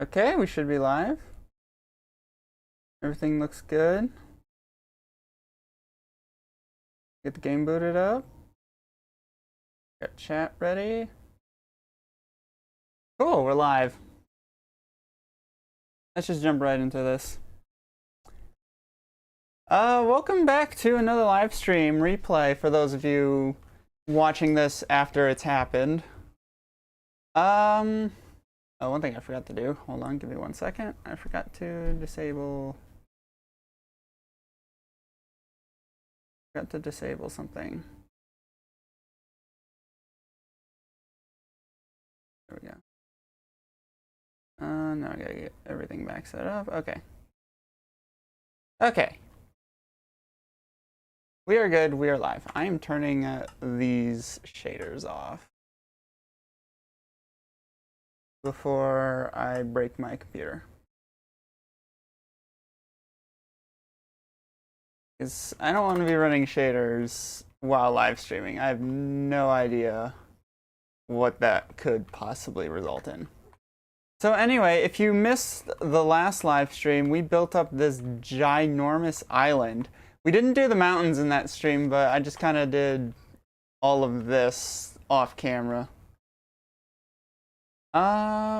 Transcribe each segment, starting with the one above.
Okay, we should be live. Everything looks good. Get the game booted up. Got chat ready. Cool, we're live. Let's just jump right into this. Welcome back to another live stream replay for those of you watching this after it's happened. Oh, one thing I forgot to do. Hold on, give me 1 second. I forgot to disable. Forgot to disable something. There we go. Now I gotta get everything back set up. Okay. Okay. We are good. We are live. I am turning these shaders off before I break my computer. Because I don't want to be running shaders while live streaming. I have no idea what that could possibly result in. So anyway, if you missed the last live stream, we built up this ginormous island. We didn't do the mountains in that stream, but I just kind of did all of this off camera.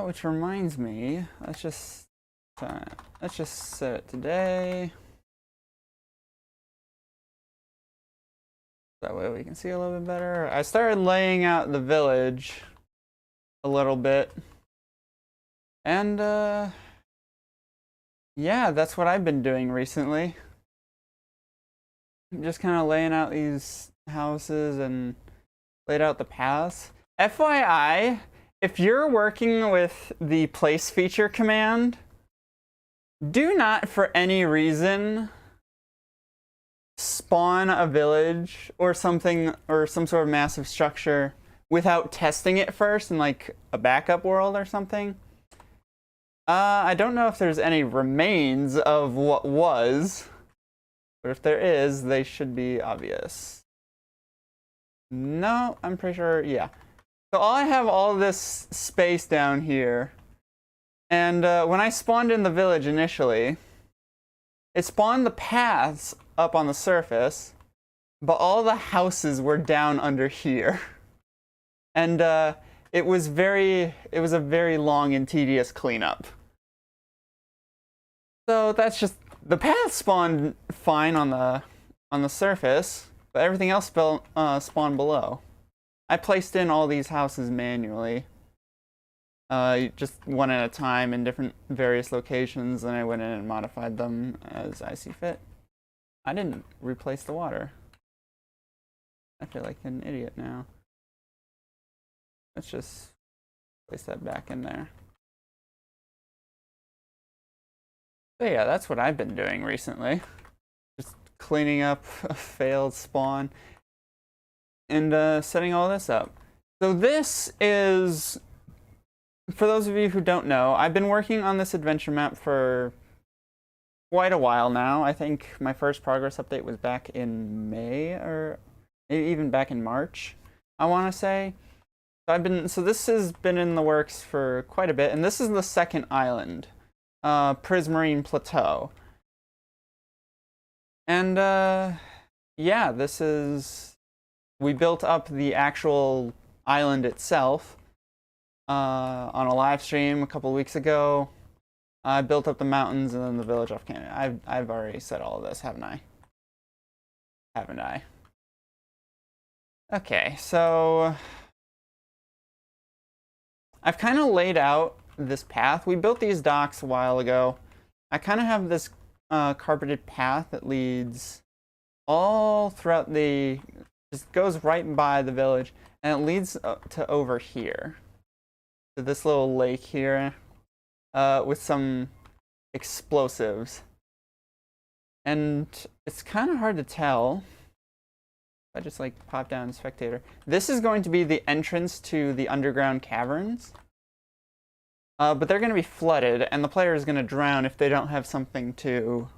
Which reminds me, let's just set it today. That way we can see a little bit better. I started laying out the village a little bit. And, yeah, that's what I've been doing recently. Just kind of laying out these houses and laid out the paths. FYI, if you're working with the place feature command, do not for any reason spawn a village or something, or some sort of massive structure without testing it first in like a backup world or something. I don't know if there's any remains of what was, but if there is, they should be obvious. No, I'm pretty sure, yeah. So I have all this space down here, and when I spawned in the village initially, it spawned the paths up on the surface, but all the houses were down under here. And it was a very long and tedious cleanup. So that's just, the path spawned fine on the surface, but everything else spawned below. I placed in all these houses manually, just one at a time in different various locations, and I went in and modified them as I see fit. I didn't replace the water. I feel like an idiot now. Let's just place that back in there. So yeah, that's what I've been doing recently. Just cleaning up a failed spawn and setting all this up. So this is, for those of you who don't know, I've been working on this adventure map for quite a while now. I think my first progress update was back in May, or maybe even back in March, I want to say. So this has been in the works for quite a bit, and this is the second island, Prismarine Plateau. And yeah, we built up the actual island itself on a live stream a couple weeks ago. I built up the mountains and then the village off camera. I've already said all of this, haven't I? Haven't I? Okay, so I've kind of laid out this path. We built these docks a while ago. I kind of have this carpeted path that leads all throughout just goes right by the village, and it leads to over here, to this little lake here, with some explosives. And it's kind of hard to tell. I just like pop down spectator. This is going to be the entrance to the underground caverns. But they're going to be flooded, and the player is going to drown if they don't have something to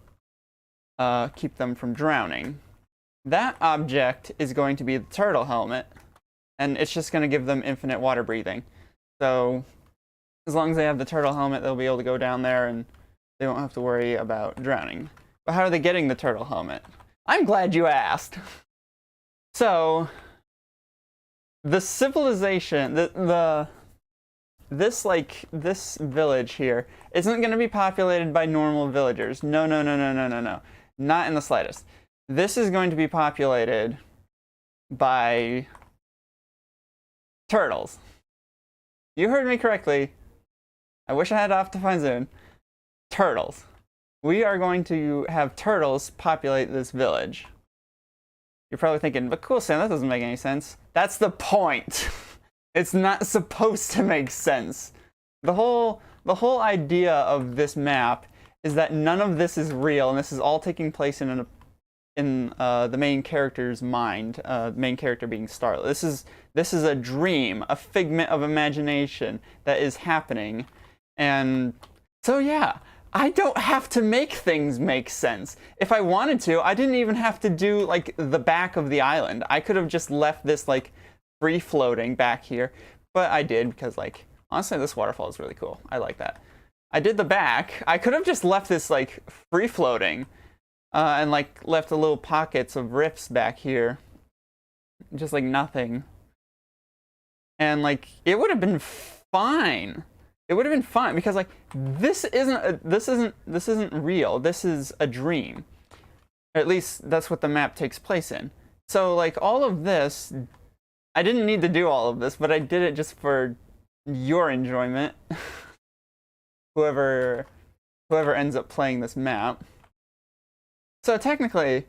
keep them from drowning. That object is going to be the turtle helmet, and it's just going to give them infinite water breathing. So As long as they have the turtle helmet, they'll be able to go down there and they won't have to worry about drowning. But how are they getting the turtle helmet? I'm glad you asked. So, the civilization, this village here isn't going to be populated by normal villagers. No, no, no, no, no, no, no. Not in the slightest. This is going to be populated by turtles. You heard me correctly. I wish I had Optifine Zoom. Turtles. We are going to have turtles populate this village. You're probably thinking, but cool, Sam, that doesn't make any sense. That's the point. It's not supposed to make sense. The whole idea of this map is that none of this is real, and this is all taking place in the main character's mind. The main character being Starlet. This is a dream, a figment of imagination that is happening, and so yeah. I don't have to make things make sense. If I wanted to, I didn't even have to do like the back of the island. I could have just left this like free floating back here, but I did because like honestly this waterfall is really cool. I like that. I did the back. I could have just left this like free floating and like left the little pockets of rifts back here. Just like nothing. And like it would have been fine. It would have been fine because like this isn't real. This is a dream. Or at least that's what the map takes place in. So like all of this, I didn't need to do all of this, but I did it just for your enjoyment. whoever ends up playing this map. So technically,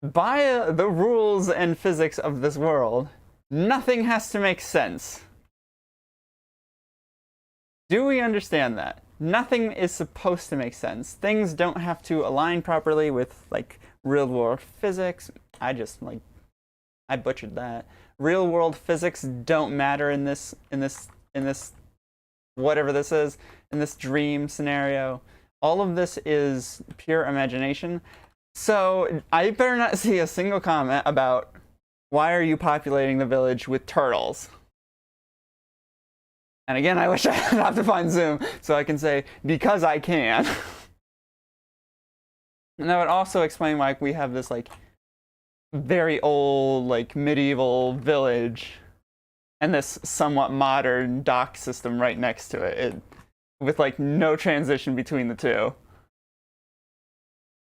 by the rules and physics of this world, nothing has to make sense. Do we understand that? Nothing is supposed to make sense. Things don't have to align properly with like real world physics. I butchered that. Real world physics don't matter in this whatever this is, in this dream scenario. All of this is pure imagination. So I better not see a single comment about why are you populating the village with turtles? And again, I wish I had Optifine Zoom so I can say, because I can. And that would also explain why we have this like very old, like medieval village and this somewhat modern dock system right next to it, with like no transition between the two.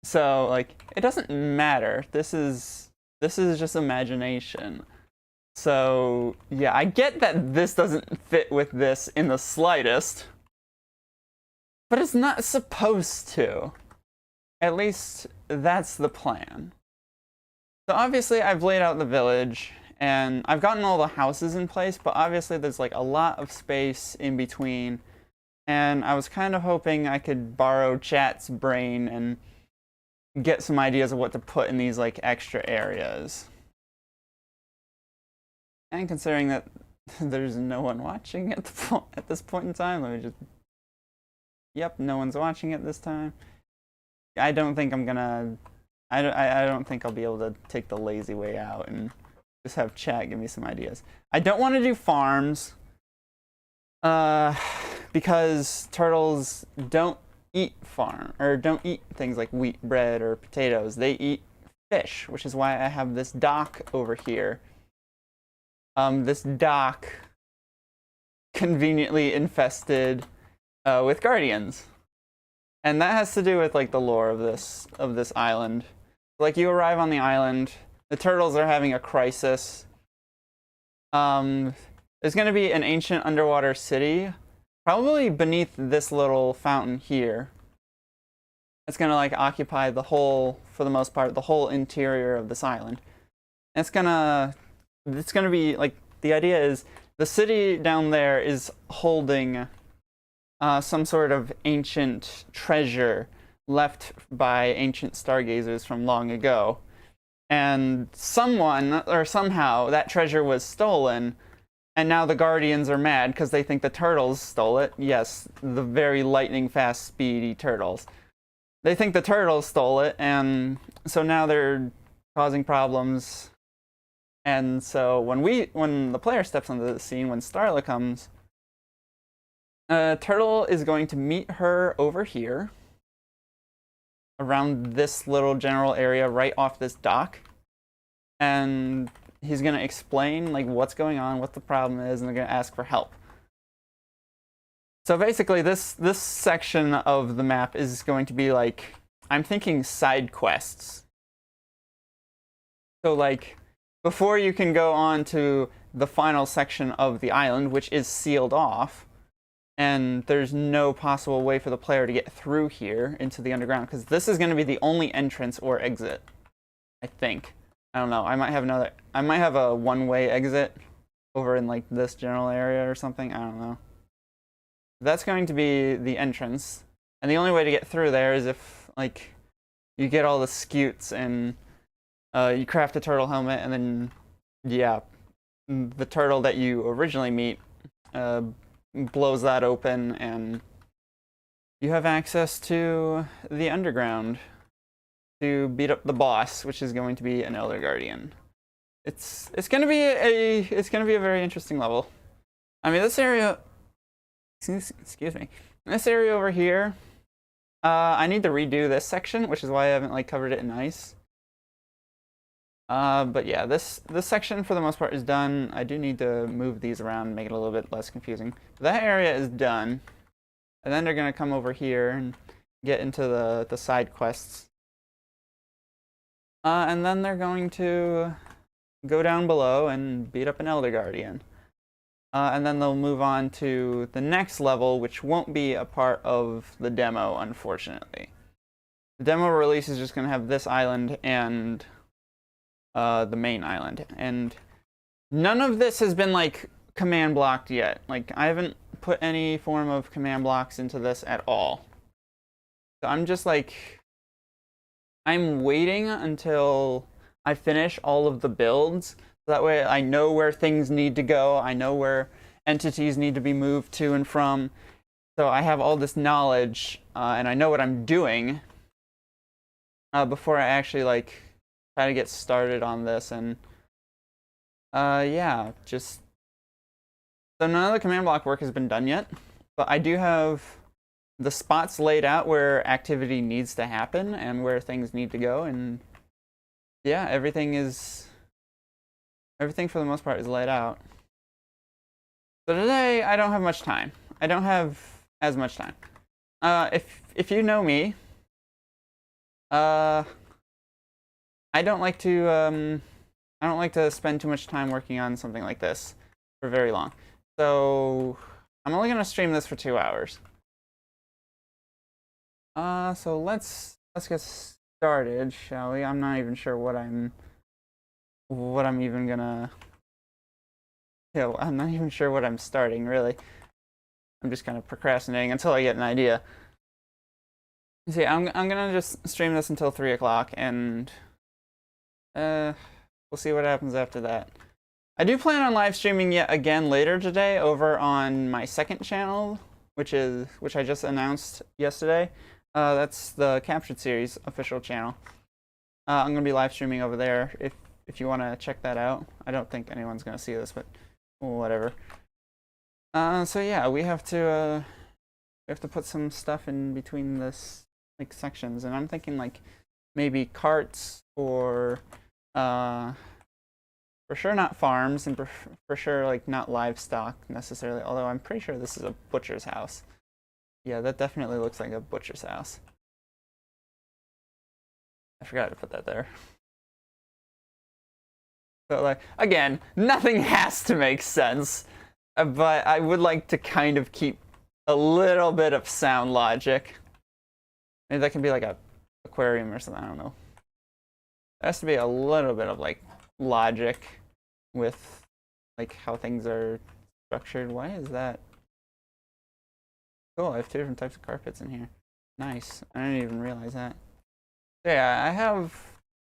So like, it doesn't matter. This is just imagination. So, yeah, I get that this doesn't fit with this in the slightest, but it's not supposed to. At least, that's the plan. So obviously, I've laid out the village, and I've gotten all the houses in place, but obviously there's like a lot of space in between, and I was kind of hoping I could borrow chat's brain and get some ideas of what to put in these like extra areas. And considering that there's no one watching at this point in time, let me just... Yep, no one's watching at this time. I don't think I'm gonna... I don't think I'll be able to take the lazy way out and just have chat give me some ideas. I don't want to do farms, because turtles don't eat don't eat things like wheat, bread, or potatoes. They eat fish, which is why I have this dock over here. This dock conveniently infested with guardians, and that has to do with like the lore of this island. Like you arrive on the island, the turtles are having a crisis. There's going to be an ancient underwater city, probably beneath this little fountain here. It's going to like occupy the whole, for the most part, the whole interior of this island. And it's gonna be like, the idea is the city down there is holding some sort of ancient treasure left by ancient stargazers from long ago. And someone, or somehow, that treasure was stolen, and now the Guardians are mad because they think the turtles stole it. Yes, the very lightning fast, speedy turtles. They think the turtles stole it, and so now they're causing problems. And so when the player steps onto the scene, when Starla comes, Turtle is going to meet her over here, around this little general area right off this dock, and he's gonna explain like what's going on, what the problem is, and they're gonna ask for help. So basically, this section of the map is going to be like, I'm thinking side quests. So like, before you can go on to the final section of the island, which is sealed off, and there's no possible way for the player to get through here into the underground, because this is going to be the only entrance or exit, I think. I don't know. I might have a one-way exit over in like this general area or something. I don't know. That's going to be the entrance, and the only way to get through there is if like you get all the scutes and you craft a turtle helmet, and then yeah, the turtle that you originally meet blows that open, and you have access to the underground to beat up the boss, which is going to be an Elder Guardian. It's gonna be a very interesting level. I mean, this area, excuse me, this area over here, I need to redo this section, which is why I haven't like covered it in ice. But yeah, this section for the most part is done. I do need to move these around and make it a little bit less confusing. That area is done. And then they're gonna come over here and get into the side quests. And then they're going to go down below and beat up an Elder Guardian. And then they'll move on to the next level, which won't be a part of the demo, unfortunately. The demo release is just gonna have this island and the main island, and none of this has been like command blocked yet. Like, I haven't put any form of command blocks into this at all. So I'm just like, I'm waiting until I finish all of the builds. That way I know where things need to go. I know where entities need to be moved to and from. So I have all this knowledge, and I know what I'm doing before I actually like try to get started on this. And yeah, just so none of the command block work has been done yet, but I do have the spots laid out where activity needs to happen and where things need to go, and yeah, everything for the most part is laid out. So today I don't have much time. I don't have as much time. If you know me, I don't like to spend too much time working on something like this for very long. So I'm only gonna stream this for 2 hours. So let's get started, shall we? I'm not even sure what I'm even gonna. Yeah, I'm not even sure what I'm starting, really. I'm just kind of procrastinating until I get an idea. See, I'm gonna just stream this until 3 o'clock, and we'll see what happens after that. I do plan on live streaming yet again later today over on my second channel, which I just announced yesterday. That's the Captured Series official channel. I'm gonna be live streaming over there if you want to check that out. I don't think anyone's gonna see this, but whatever. So yeah, we have to put some stuff in between this like sections, and I'm thinking like maybe carts, or for sure not farms, and for sure like not livestock necessarily, although I'm pretty sure this is a butcher's house. Yeah, that definitely looks like a butcher's house. I forgot to put that there. So like, again, nothing has to make sense, but I would like to kind of keep a little bit of sound logic. Maybe that can be like a aquarium or something, I don't know. There has to be a little bit of like logic with like how things are structured. Why is that? Cool, I have 2 different types of carpets in here. Nice. I didn't even realize that. So yeah, I have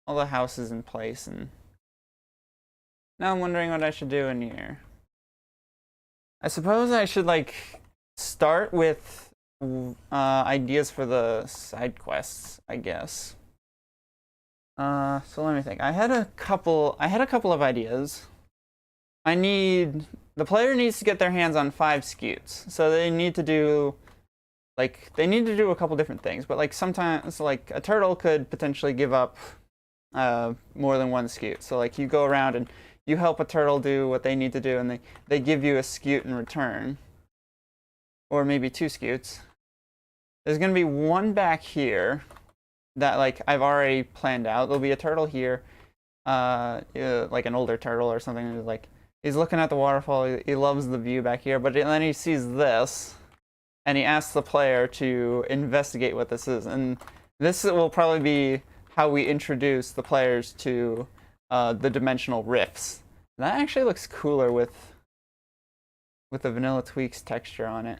all the houses in place, and now I'm wondering what I should do in here. I suppose I should like start with ideas for the side quests, I guess. So let me think. I had a couple of ideas. the player needs to get their hands on 5 scutes. So they need to do a couple different things, but like sometimes like a turtle could potentially give up more than 1 scute. So like you go around and you help a turtle do what they need to do, and they give you a scute in return. Or maybe 2 scutes. There's gonna be one back here that like I've already planned out. There'll be a turtle here, like an older turtle or something. Like he's looking at the waterfall. He loves the view back here, but then he sees this, and he asks the player to investigate what this is. And this will probably be how we introduce the players to the dimensional rifts. That actually looks cooler with the Vanilla Tweaks texture on it.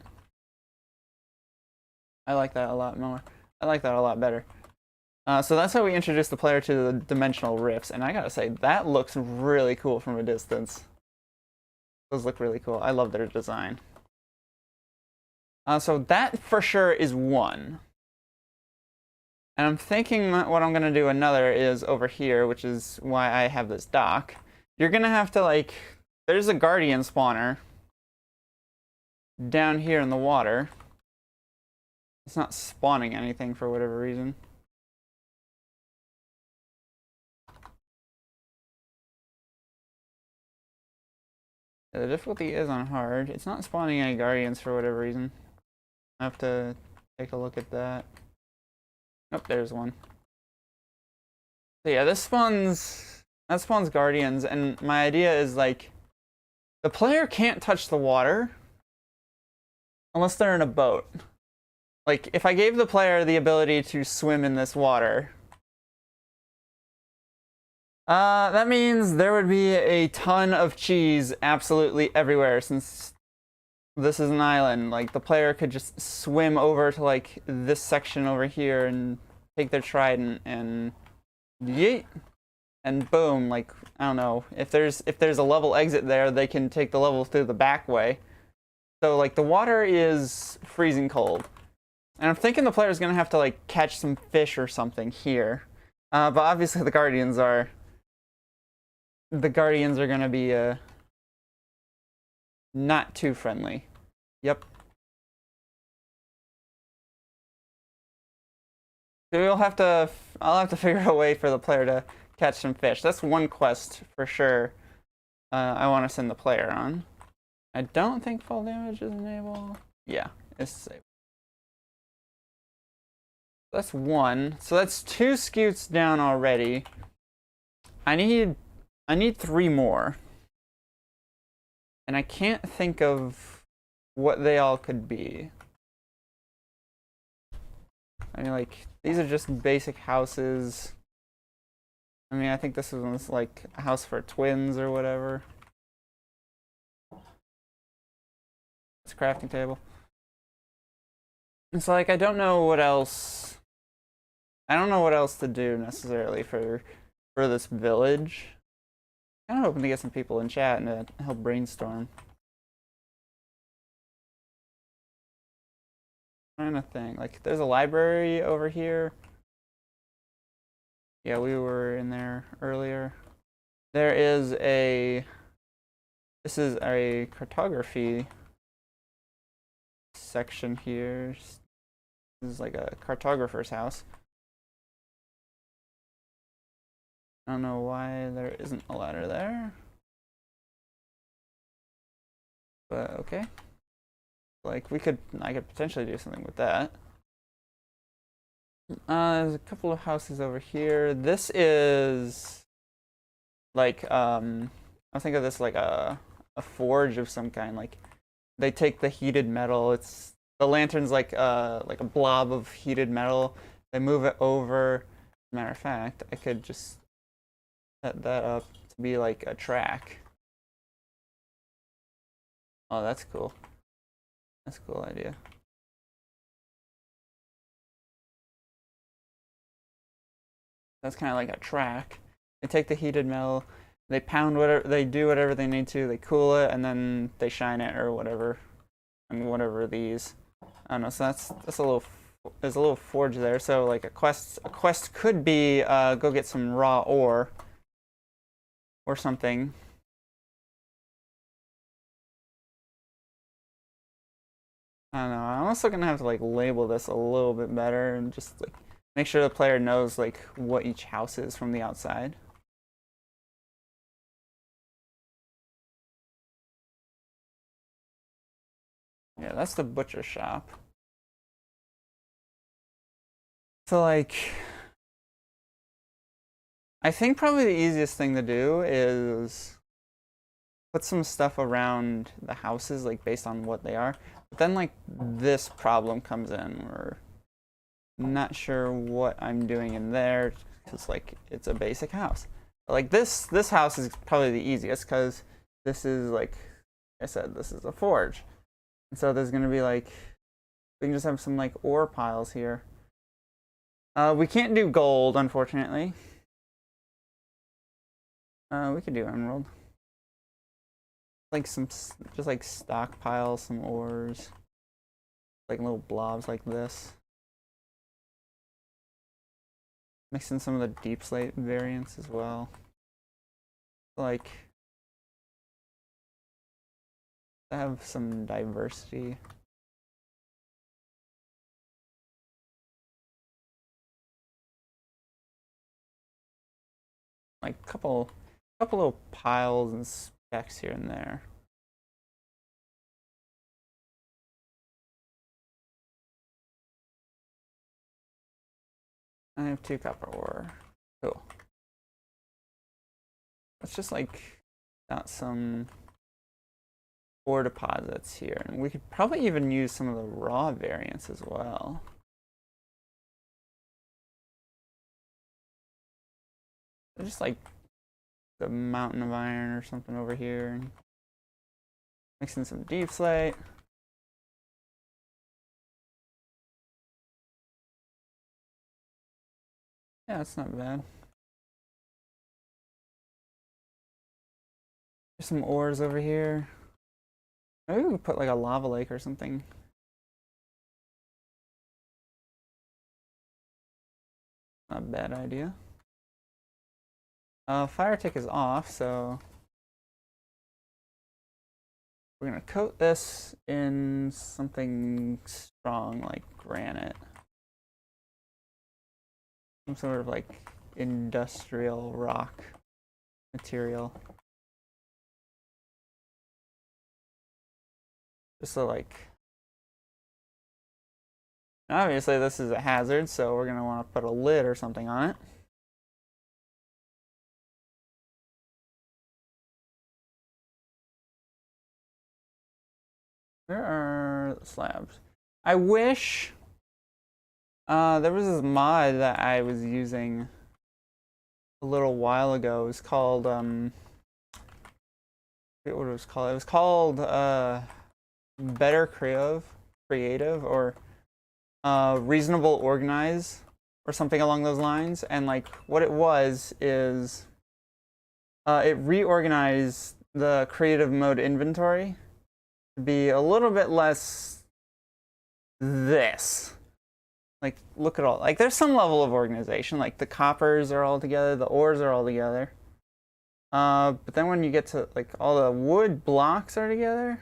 I like that a lot more. I like that a lot better. So that's how we introduce the player to the dimensional rifts, and I gotta say, that looks really cool from a distance. Those look really cool. I love their design. So that for sure is one. And I'm thinking what I'm gonna do another is over here, which is why I have this dock. You're gonna have to like, there's a guardian spawner down here in the water. It's not spawning anything for whatever reason. The difficulty is on hard. It's not spawning any guardians for whatever reason. I have to take a look at that. Nope, there's one. So yeah, that spawns guardians, and my idea is like, the player can't touch the water unless they're in a boat. Like, if I gave the player the ability to swim in this water, that means there would be a ton of cheese absolutely everywhere, since this is an island. Like, the player could just swim over to, like, this section over here and take their trident and yeet, and boom, like, I don't know, if there's a level exit there, they can take the level through the back way. So, like, the water is freezing cold. And I'm thinking the player's gonna have to like catch some fish or something here, but obviously the guardians are gonna be not too friendly. Yep. So I'll have to figure out a way for the player to catch some fish. That's one quest for sure. I want to send the player on. I don't think fall damage is enabled. Yeah, it's disabled. That's one. So that's 2 scutes down already. I need 3 more. And I can't think of what they all could be. I mean, like, these are just basic houses. I mean, I think this one's like a house for twins or whatever. It's a crafting table. It's like, I don't know what else to do necessarily for this village. I'm kind of hoping to get some people in chat and to help brainstorm. I'm trying to think. Like, there's a library over here. Yeah, we were in there earlier. This is a cartography section here. This is like a cartographer's house. I don't know why there isn't a ladder there, but okay. Like, I could potentially do something with that. There's a couple of houses over here. This is like, I think of this like a forge of some kind. Like, they take the heated metal. The lantern's like a blob of heated metal. They move it over. Matter of fact, I could just set that up to be like a track. Oh, that's cool. That's a cool idea. That's kind of like a track. They take the heated metal, they pound whatever, they do whatever they need to, they cool it, and then they shine it or whatever, and whatever these. I don't know. So there's a little forge there. So like a quest could be go get some raw ore or something. I don't know. I'm also gonna have to like label this a little bit better and just like make sure the player knows like what each house is from the outside. Yeah, that's the butcher shop. So like, I think probably the easiest thing to do is put some stuff around the houses, like based on what they are. But then like this problem comes in where I'm not sure what I'm doing in there because like it's a basic house. But, like this house is probably the easiest because this is like I said, this is a forge. And so there's gonna be like we can just have some like ore piles here. We can't do gold, unfortunately. We could do emerald. Like some, just like stockpile some ores. Like little blobs like this. Mix in some of the deep slate variants as well. Like, have some diversity. Like couple little piles and specks here and there. I have 2 copper ore. Cool. Let's just like got some ore deposits here, and we could probably even use some of the raw variants as well. Just like the mountain of iron or something over here. Mix in some deep slate. Yeah, it's not bad. There's some ores over here. Maybe we could put like a lava lake or something. Not a bad idea. Fire tick is off, so we're gonna coat this in something strong like granite. Some sort of like industrial rock material. Just so like, obviously this is a hazard, so we're gonna want to put a lid or something on it. Where are the slabs? I wish there was this mod that I was using a little while ago. It was called I forget what it was called. It was called Better Creative or Reasonable Organize or something along those lines. And like what it was is it reorganized the creative mode inventory to be a little bit less this. Like, look at all, like there's some level of organization, like the coppers are all together, the ores are all together. But then when you get to like all the wood blocks are together,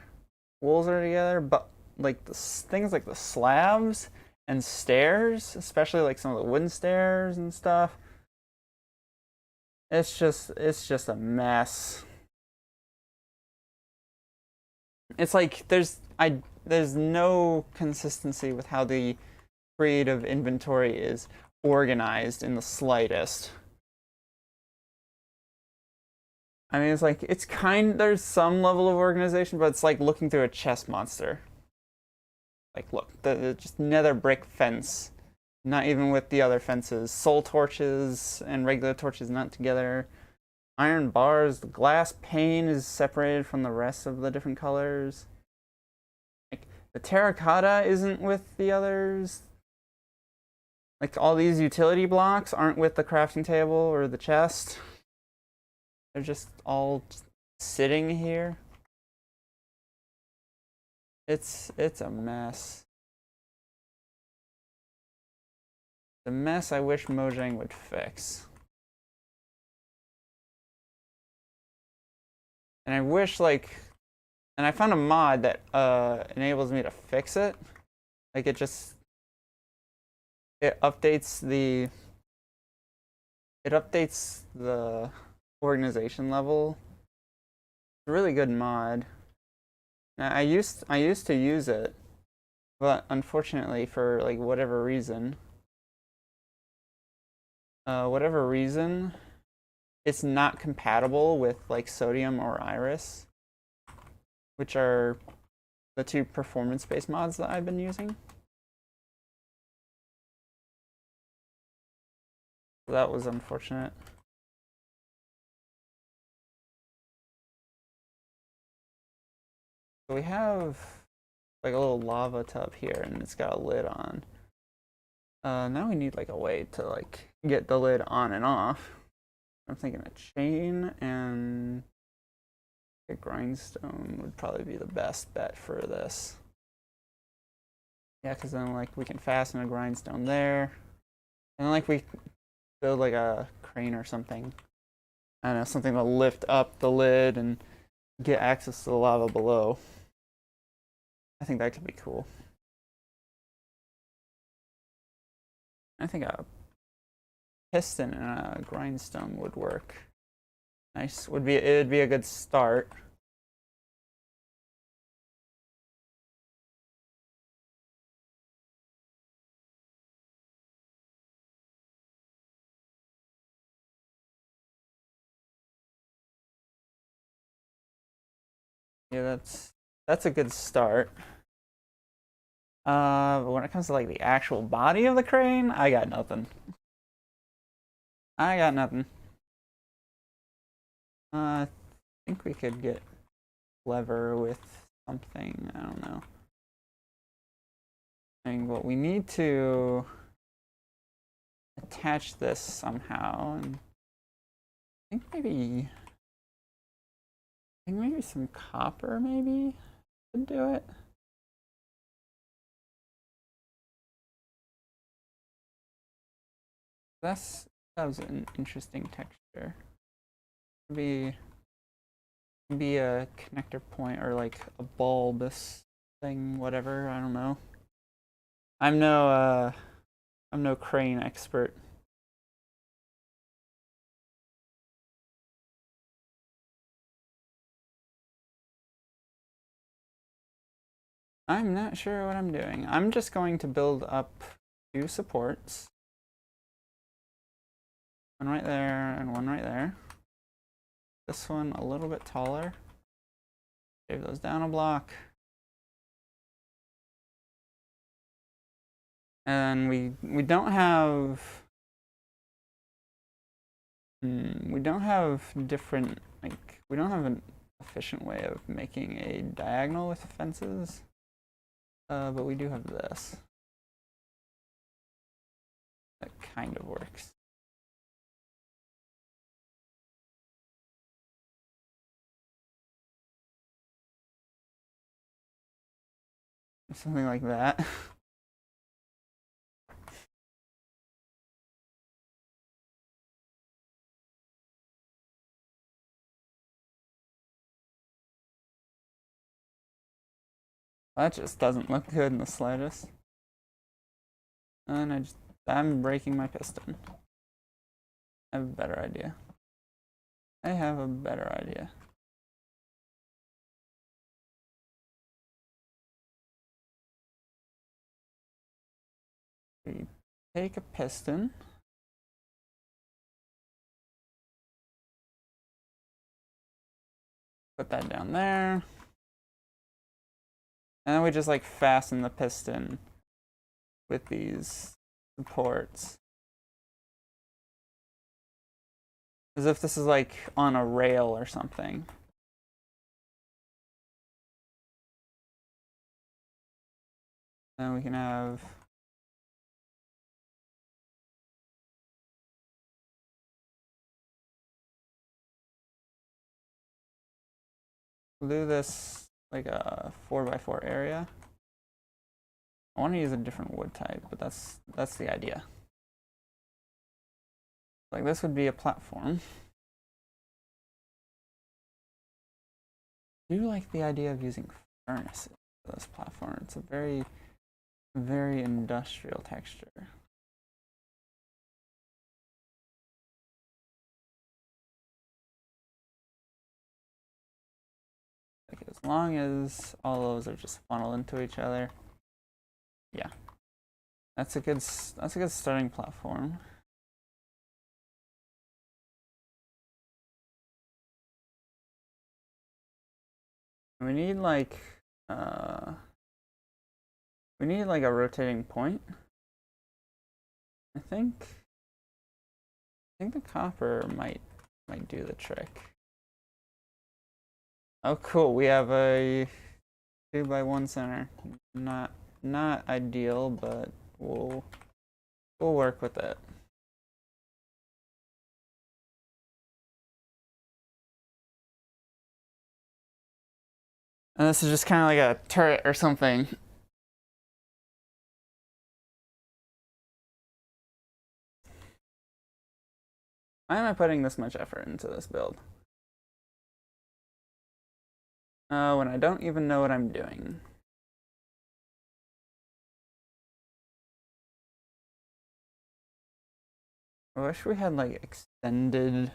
wools are together, but like the things like the slabs and stairs, especially like some of the wooden stairs and stuff, it's just a mess. It's like there's no consistency with how the creative inventory is organized in the slightest. I mean, it's like there's some level of organization, but it's like looking through a chess monster. Like, look, the just nether brick fence, not even with the other fences. Soul torches and regular torches not together. Iron bars, the glass pane is separated from the rest of the different colors. Like, the terracotta isn't with the others. Like, all these utility blocks aren't with the crafting table or the chest. They're just all sitting here. It's a mess. The mess I wish Mojang would fix. And I wish like And I found a mod that enables me to fix it. Like it updates the organization level. It's a really good mod. Now, I used to use it, but unfortunately for like whatever reason, it's not compatible with like Sodium or Iris, which are the two performance-based mods that I've been using. So that was unfortunate. So we have like a little lava tub here, and it's got a lid on. Now we need like a way to like get the lid on and off. I'm thinking a chain and a grindstone would probably be the best bet for this. Yeah, because then like we can fasten a grindstone there, and then like we build like a crane or something. I don't know, something to lift up the lid and get access to the lava below. I think that could be cool. I think a piston and a grindstone would work. Nice. It'd be a good start. Yeah, that's a good start. But when it comes to like the actual body of the crane, I got nothing. I got nothing. I think we could get clever with something. I don't know. I mean, well, we need to attach this somehow, and I think maybe some copper maybe would do it. That was an interesting texture. Be a connector point or like a bulbous thing, whatever. I don't know. I'm no crane expert. I'm not sure what I'm doing. I'm just going to build up two supports. One right there and one right there. This one a little bit taller. Shave those down a block. And we don't have different, like, we don't have an efficient way of making a diagonal with fences. But we do have this. That kind of works. Something like that. That just doesn't look good in the slightest. And I'm breaking my piston. I have a better idea. I have a better idea. We take a piston. Put that down there. And then we just like fasten the piston with these supports. As if this is like on a rail or something. Then we can have do this like a 4x4 area. I want to use a different wood type, but that's the idea. Like this would be a platform. I do like the idea of using furnaces for this platform. It's a very, very industrial texture. Like as long as all those are just funneled into each other, yeah, that's a good starting platform. We need like a rotating point. I think the copper might do the trick. Oh, cool. We have a 2x1 center. Not ideal, but we'll work with it. And this is just kind of like a turret or something. Why am I putting this much effort into this build? When I don't even know what I'm doing. I wish we had like extended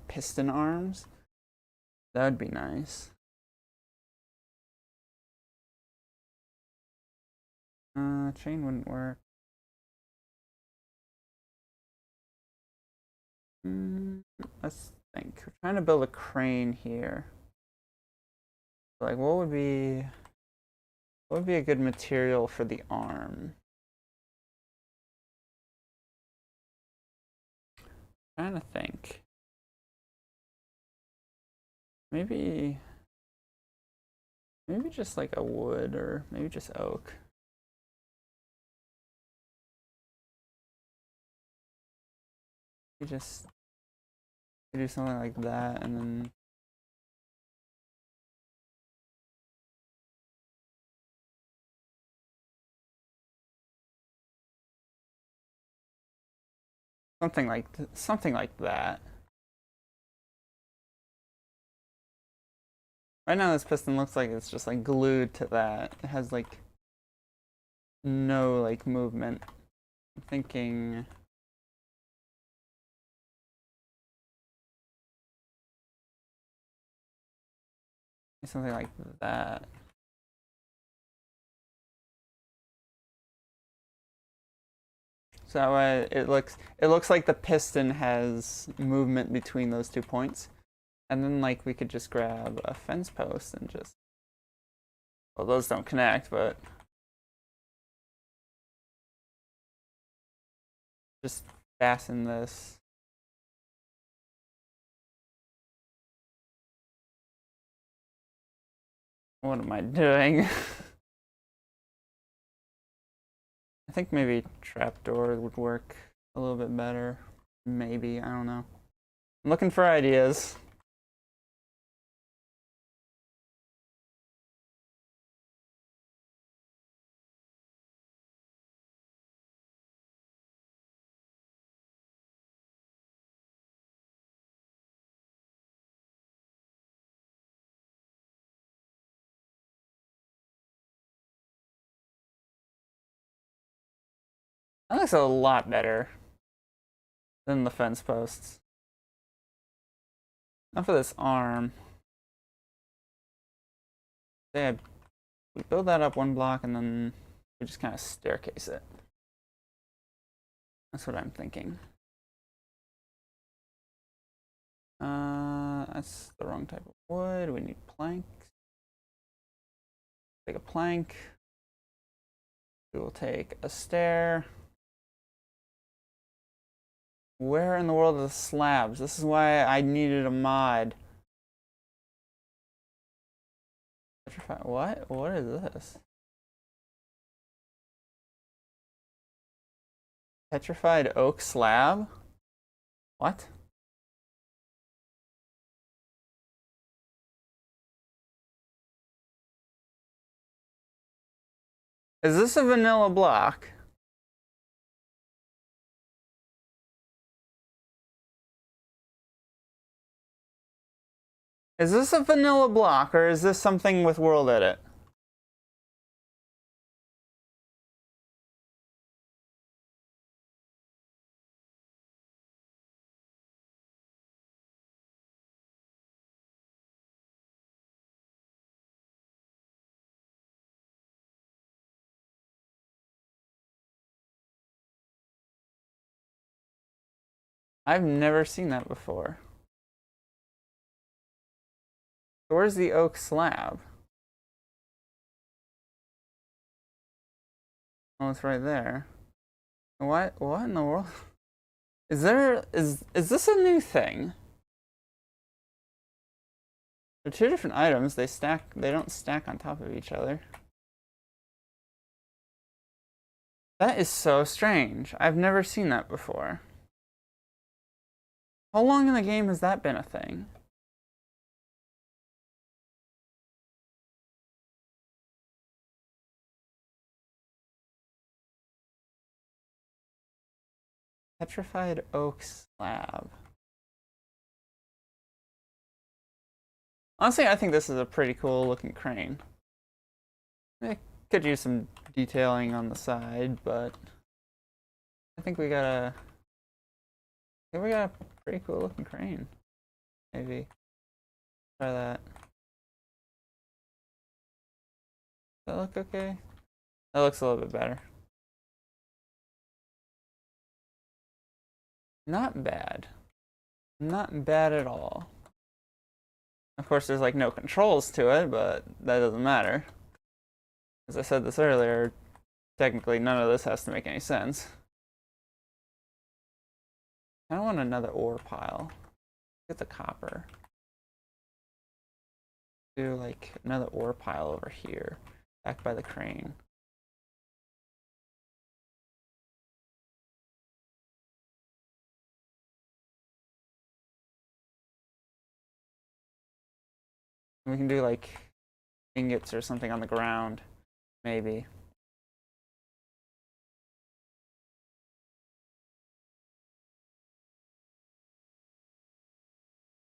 piston arms. That would be nice. Chain wouldn't work. Let's think. We're trying to build a crane here. Like, what would be a good material for the arm? I'm trying to think. Maybe just like a wood, or maybe just oak. You just do something like that, and then something like that. Right now, this piston looks like it's just like glued to that. It has like no like movement. I'm thinking. Something like that. So that way it looks like the piston has movement between those 2 points. And then like we could just grab a fence post and just, well, those don't connect, but just fasten this. What am I doing? I think maybe trapdoor would work a little bit better. Maybe, I don't know. I'm looking for ideas. That looks a lot better than the fence posts. Now for this arm. We build that up 1 block and then we just kind of staircase it. That's what I'm thinking. That's the wrong type of wood. We need planks. Take a plank. We will take a stair. Where in the world are the slabs? This is why I needed a mod. What? What is this? Petrified oak slab? What? Is this a vanilla block? Is this a vanilla block, or is this something with world edit? I've never seen that before. Where's the oak slab? Oh, it's right there. What in the world? Is this a new thing? They're two different items. They don't stack on top of each other. That is so strange. I've never seen that before. How long in the game has that been a thing? Petrified oak slab. Honestly, I think this is a pretty cool looking crane. It could use some detailing on the side, but I think we got a pretty cool looking crane. Maybe try that. Does that look okay? That looks a little bit better. Not bad. Not bad at all. Of course, there's like no controls to it, but that doesn't matter. As I said this earlier, technically none of this has to make any sense. I don't want another ore pile. Get the copper. Do like another ore pile over here, back by the crane. We can do like ingots or something on the ground, maybe.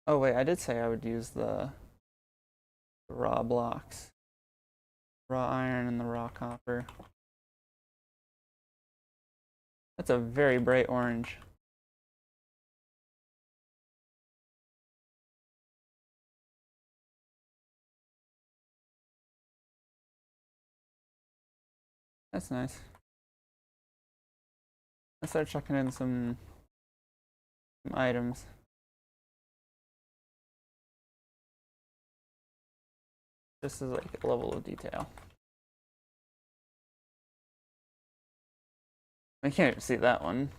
Oh wait, I did say I would use the raw blocks. Raw iron and the raw copper. That's a very bright orange. That's nice. Let's start chucking in some items. This is like a level of detail. I can't even see that one.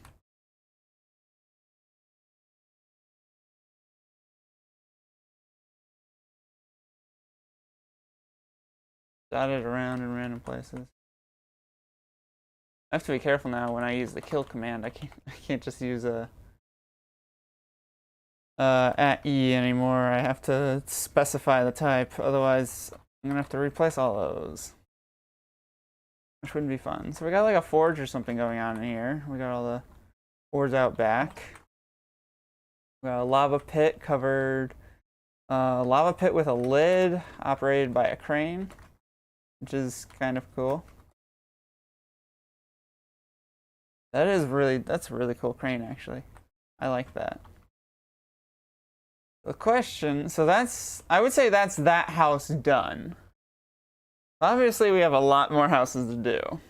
Dotted around in random places. I have to be careful now when I use the kill command. I can't just use a at E anymore. I have to specify the type, otherwise I'm gonna have to replace all those. Which wouldn't be fun. So we got like a forge or something going on in here. We got all the ores out back. We got a lava pit covered, lava pit with a lid operated by a crane, which is kind of cool. That's a really cool crane actually. I like that. The question, so I would say that's that house done. Obviously, we have a lot more houses to do.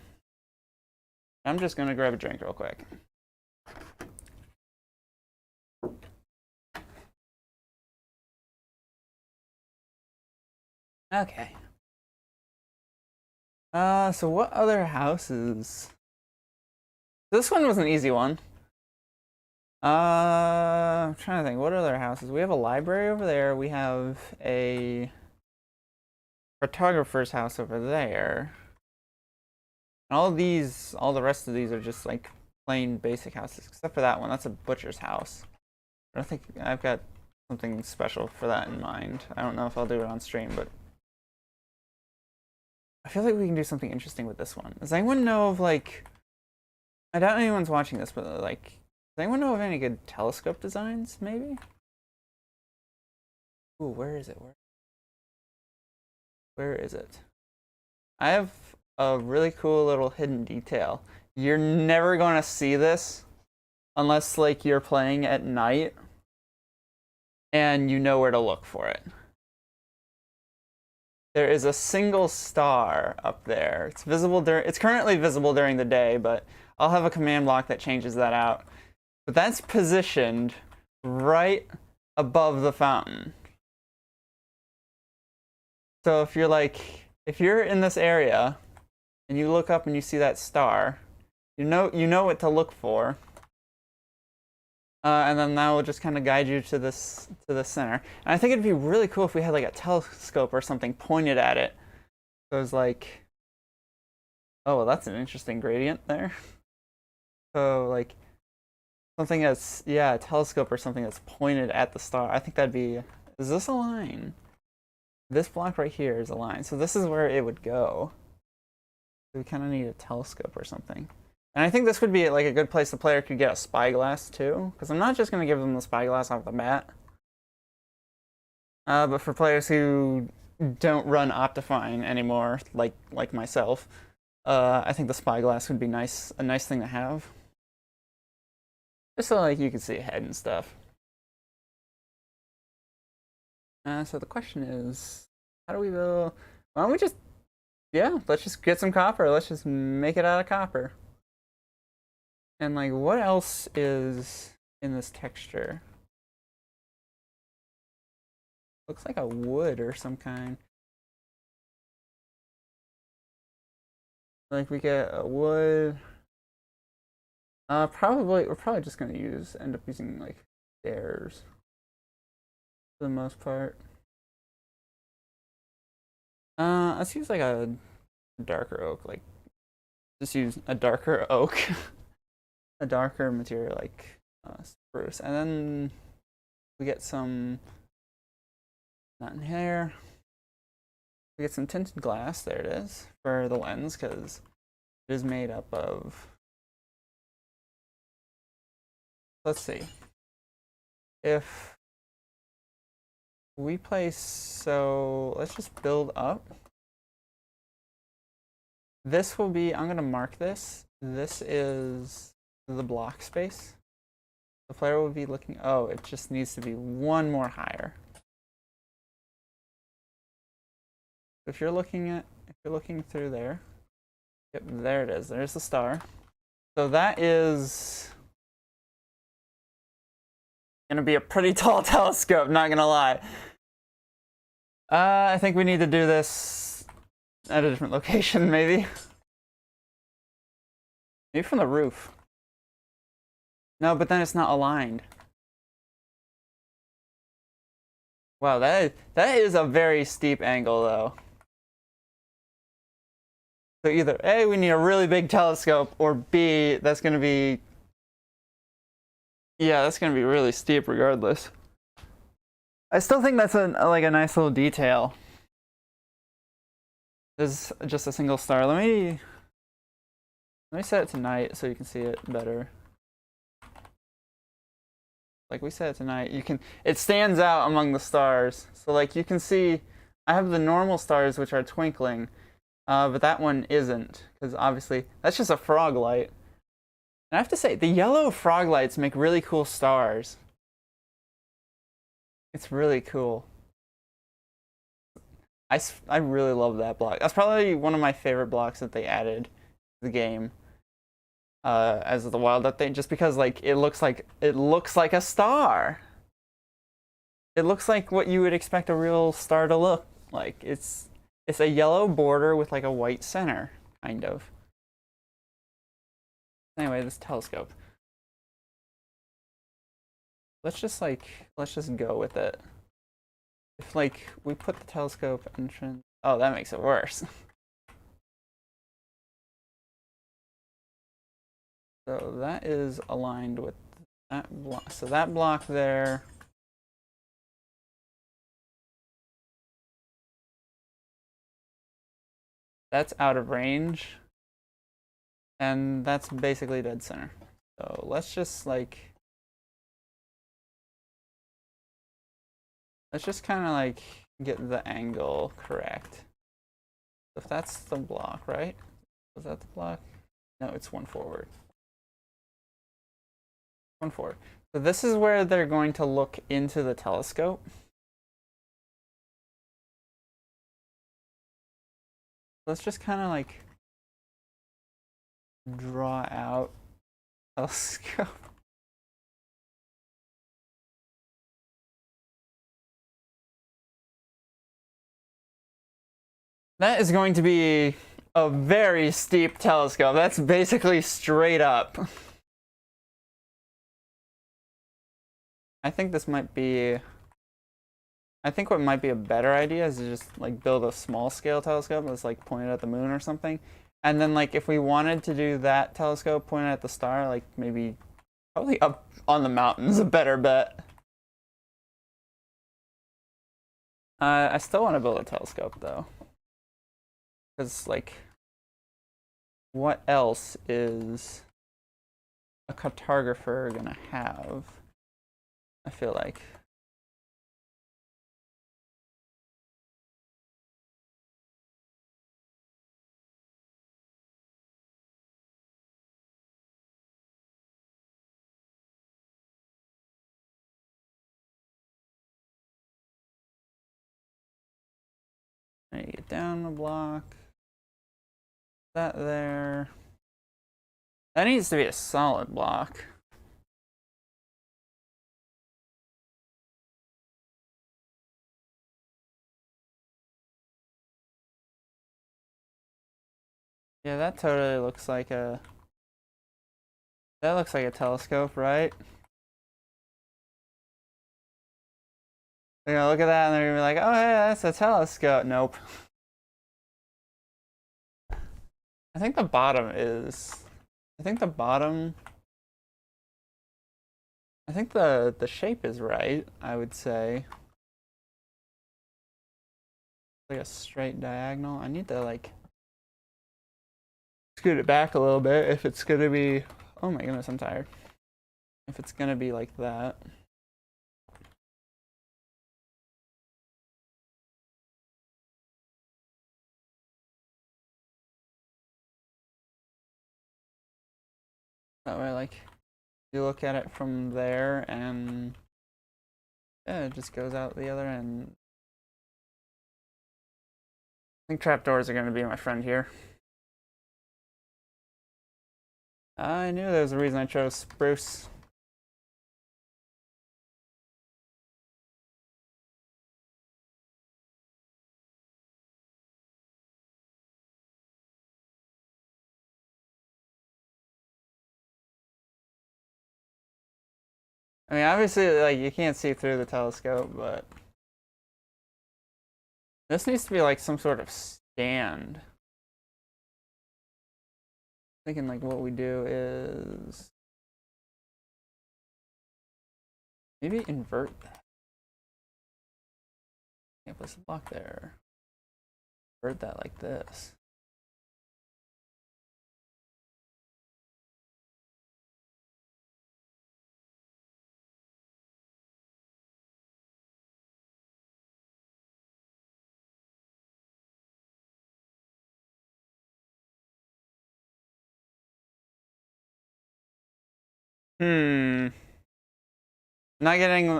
I'm just gonna grab a drink real quick. Okay. So what other houses? This one was an easy one. I'm trying to think, what other houses? We have a library over there. We have a photographer's house over there. And all the rest of these are just like plain basic houses, except for that one. That's a butcher's house. I don't think I've got something special for that in mind. I don't know if I'll do it on stream, but I feel like we can do something interesting with this one. Does anyone know of like, I doubt anyone's watching this, but like, does anyone know of any good telescope designs, maybe? Ooh, where is it? Where is it? I have a really cool little hidden detail. You're never gonna see this unless like you're playing at night and you know where to look for it. There is a single star up there. It's currently visible during the day, but I'll have a command block that changes that out. But that's positioned right above the fountain. So if you're in this area and you look up and you see that star, you know what to look for. And then that will just kind of guide you to the center. And I think it'd be really cool if we had like a telescope or something pointed at it. So it was like, oh, well, that's an interesting gradient there. So like something that's, yeah, a telescope or something that's pointed at the star. I think that'd be, is this a line? This block right here is a line. So this is where it would go. We kind of need a telescope or something. And I think this would be like a good place the player could get a spyglass too, because I'm not just going to give them the spyglass off the bat. But for players who don't run Optifine anymore, like myself, I think the spyglass would be a nice thing to have. Just so like you can see ahead and stuff. So the question is, how do we build? Why don't we just, yeah, let's just get some copper. Let's just make it out of copper. And like, what else is in this texture? Looks like a wood or some kind. Like we get a wood. We're probably just gonna end up using like stairs for the most part. Let's use like a darker oak, like just use a darker oak. A darker material like spruce, and then we get some, not in here, we get some tinted glass, there it is, for the lens, because it is made up of, let's see, if we place, so let's just build up. This will be, I'm going to mark this, this is the block space. The player will be looking, oh, it just needs to be one more higher. If you're looking through there, yep, there it is, there's the star. So that is gonna be a pretty tall telescope, not gonna lie. I think we need to do this at a different location, maybe. Maybe from the roof. No, but then it's not aligned. Wow, that is a very steep angle, though. So either A, we need a really big telescope, or B, that's gonna be, yeah, that's gonna be really steep regardless. I still think that's like a nice little detail. There's just a single star. Let me set it to night so you can see it better. Like we said tonight, it stands out among the stars. So like you can see, I have the normal stars which are twinkling, but that one isn't, because obviously that's just a frog light. And I have to say, the yellow frog lights make really cool stars. It's really cool. I really love that block. That's probably one of my favorite blocks that they added to the game. As the wild update, just because like it looks like a star. It looks like what you would expect a real star to look like. It's a yellow border with like a white center, kind of. Anyway, this telescope. Let's just go with it. If like we put the telescope entrance, oh, that makes it worse. So that is aligned with that block. So that block there. That's out of range. And that's basically dead center. So let's just like Let's just kind of like get the angle correct. If that's the block, right? Was that the block? No, it's one forward. One forward. So this is where they're going to look into the telescope. Let's just kind of like draw out telescope. That is going to be a very steep telescope. That's basically straight up. I think this might be... I think what might be a better idea is to just like build a small scale telescope that's like pointed at the moon or something. And then like if we wanted to do that telescope pointed at the star, like maybe probably up on the mountain's a better bet. I still want to build a telescope though. Because like what else is a cartographer gonna have? I feel like. I need to get down the block. That there. That needs to be a solid block. Yeah, that totally looks like a... That looks like a telescope, right? They're gonna look at that and they're gonna be like, oh yeah, that's a telescope. Nope. I think the bottom is... I think the bottom... I think the shape is right, I would say. Like a straight diagonal. I need to like... scoot it back a little bit if it's gonna be... Oh my goodness, I'm tired. If it's gonna be like that. That way, like, you look at it from there and yeah, it just goes out the other end. I think trapdoors are gonna be my friend here. I knew there was a reason I chose spruce. I mean, obviously, like, you can't see through the telescope, but this needs to be like some sort of stand. Thinking like what we do is maybe invert that. Can't place a block there. Invert that like this.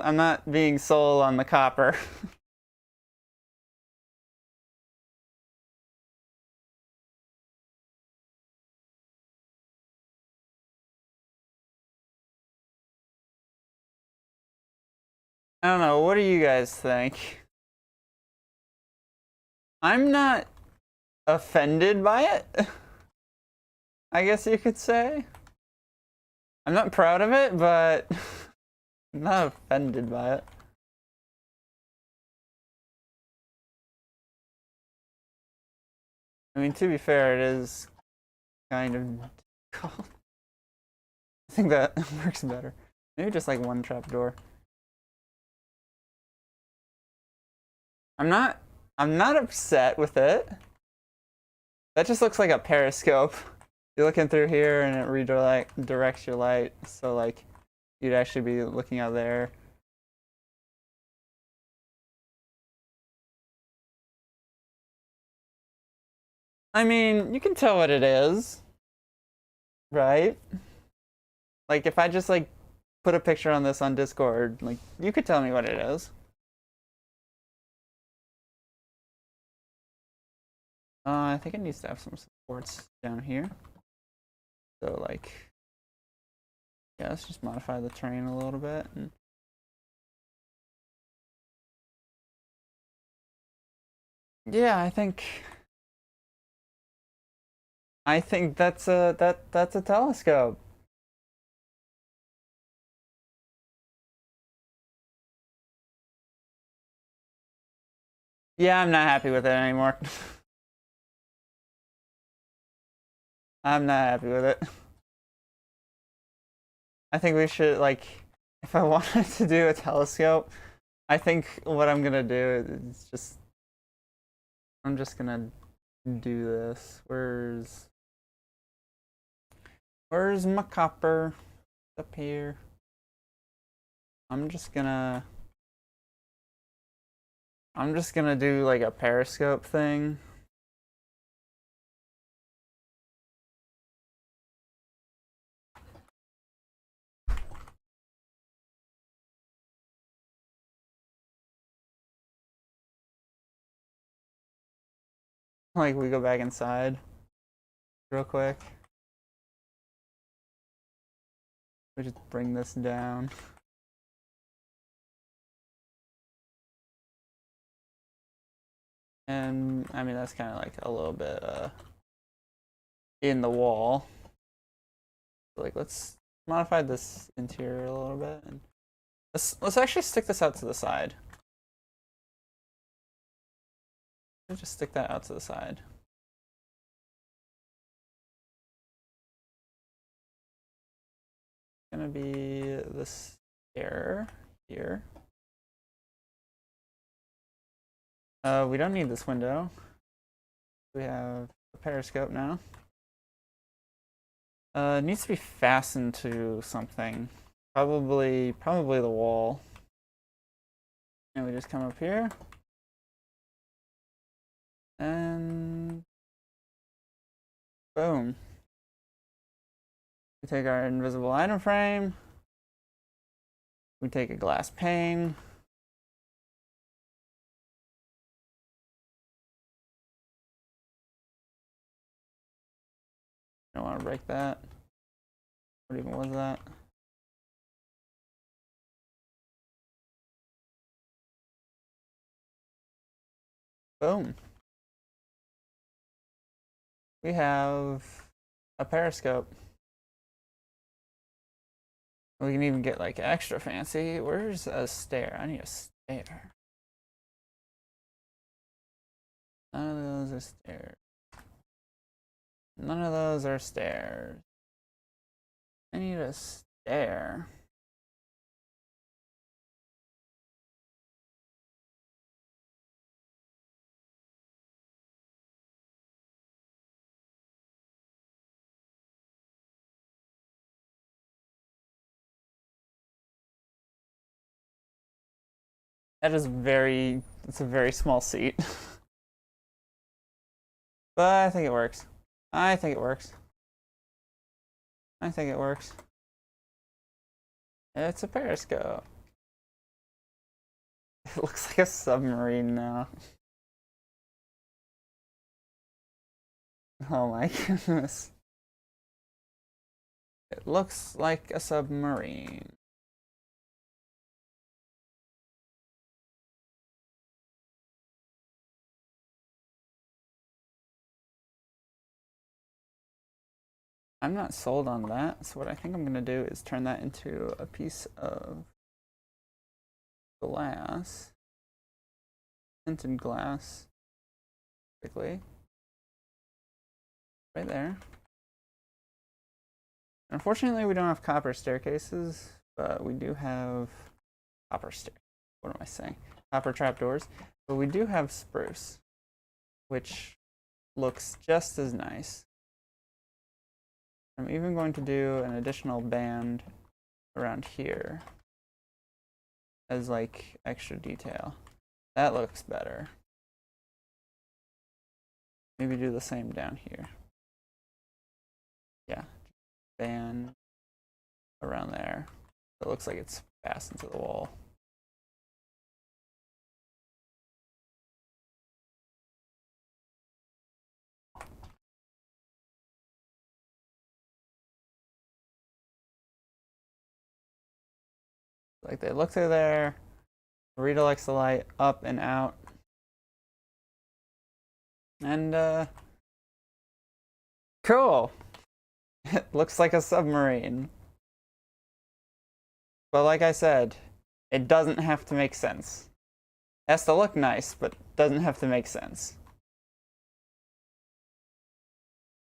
I'm not being sold on the copper. I don't know, what do you guys think? I'm not offended by it, I guess you could say. I'm not proud of it, but I'm not offended by it. I mean, to be fair, it is kind of difficult. I think that works better. Maybe just like one trapdoor. I'm not upset with it. That just looks like a periscope. You're looking through here and it redirects your light, so like you'd actually be looking out there. I mean, you can tell what it is, right? Like if I just like put a picture on this on Discord, like you could tell me what it is. I think it needs to have some supports down here. So like, yeah, let's just modify the terrain a little bit. And yeah, I think that's a telescope. Yeah, I'm not happy with it anymore. I'm not happy with it. I think we should like, if I wanted to do a telescope, I think what I'm gonna do is just, I'm just gonna do this. Where's my copper? Up here. I'm just gonna do like a periscope thing. Like we go back inside real quick. We just bring this down. And I mean that's kind of like a little bit in the wall. Like let's modify this interior a little bit, and let's actually stick this out to the side. Let's just stick that out to the side. It's gonna be this stair here. We don't need this window. We have a periscope now. It needs to be fastened to something. Probably the wall. And we just come up here. And boom. We take our invisible item frame. We take a glass pane. I don't want to break that. What even was that? Boom. We have a periscope. We can even get like extra fancy. Where's a stair? I need a stair. None of those are stairs. None of those are stairs. I need a stair. It's a very small seat. But I think it works. I think it works. I think it works. It's a periscope. It looks like a submarine now. Oh my goodness. It looks like a submarine. I'm not sold on that, so what I think I'm gonna do is turn that into a piece of glass, tinted glass, quickly, right there. Unfortunately, we don't have copper staircases, but we do have what am I saying? Copper trapdoors, but we do have spruce, which looks just as nice. I'm even going to do an additional band around here as like extra detail. That looks better. maybe do the same down here. Yeah, fan around there. It looks like it's fastened to the wall. Like they look through there, redirects the light up and out. And cool. It looks like a submarine. But like I said, it doesn't have to make sense. It has to look nice, but doesn't have to make sense.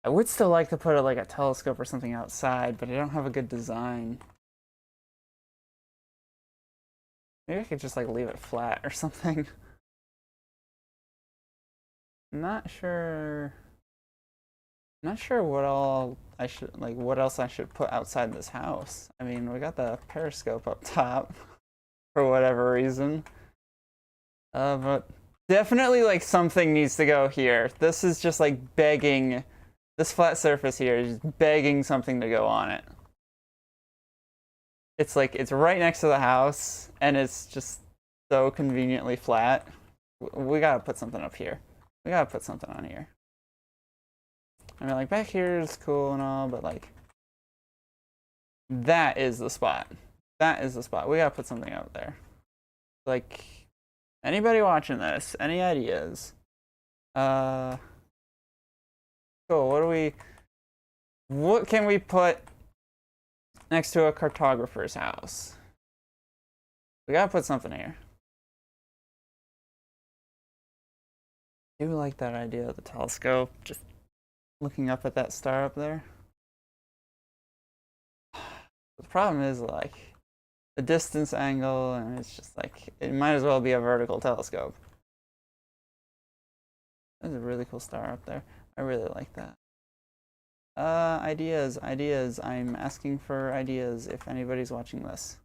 I would still like to put like a telescope or something outside, but I don't have a good design. Maybe I could just like leave it flat or something. Not sure what all I should like what else I should put outside this house. I mean, we got the periscope up top for whatever reason. But definitely like something needs to go here. This is just like begging, this flat surface here is just begging something to go on it. It's like it's right next to the house and it's just so conveniently flat. We gotta put something up here. We gotta put something on here. I mean, like back here is cool and all, but like that is the spot. That is the spot. We gotta put something out there. Like anybody watching this, any ideas? Cool. What can we put next to a cartographer's house? We gotta put something here. I do like that idea of the telescope, just looking up at that star up there. The problem is like the distance angle, and it's just like it might as well be a vertical telescope. There's a really cool star up there. I really like that. Ideas. I'm asking for ideas if anybody's watching this.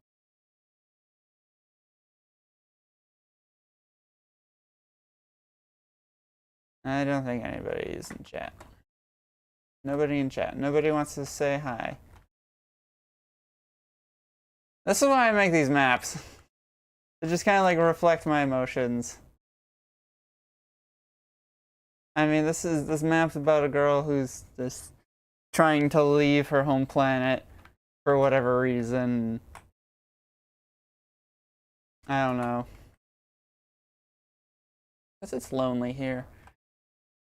I don't think anybody is in chat. Nobody in chat. Nobody wants to say hi. This is why I make these maps. To just kind of like reflect my emotions. I mean, this map's about a girl who's just trying to leave her home planet for whatever reason. I don't know. Guess it's lonely here.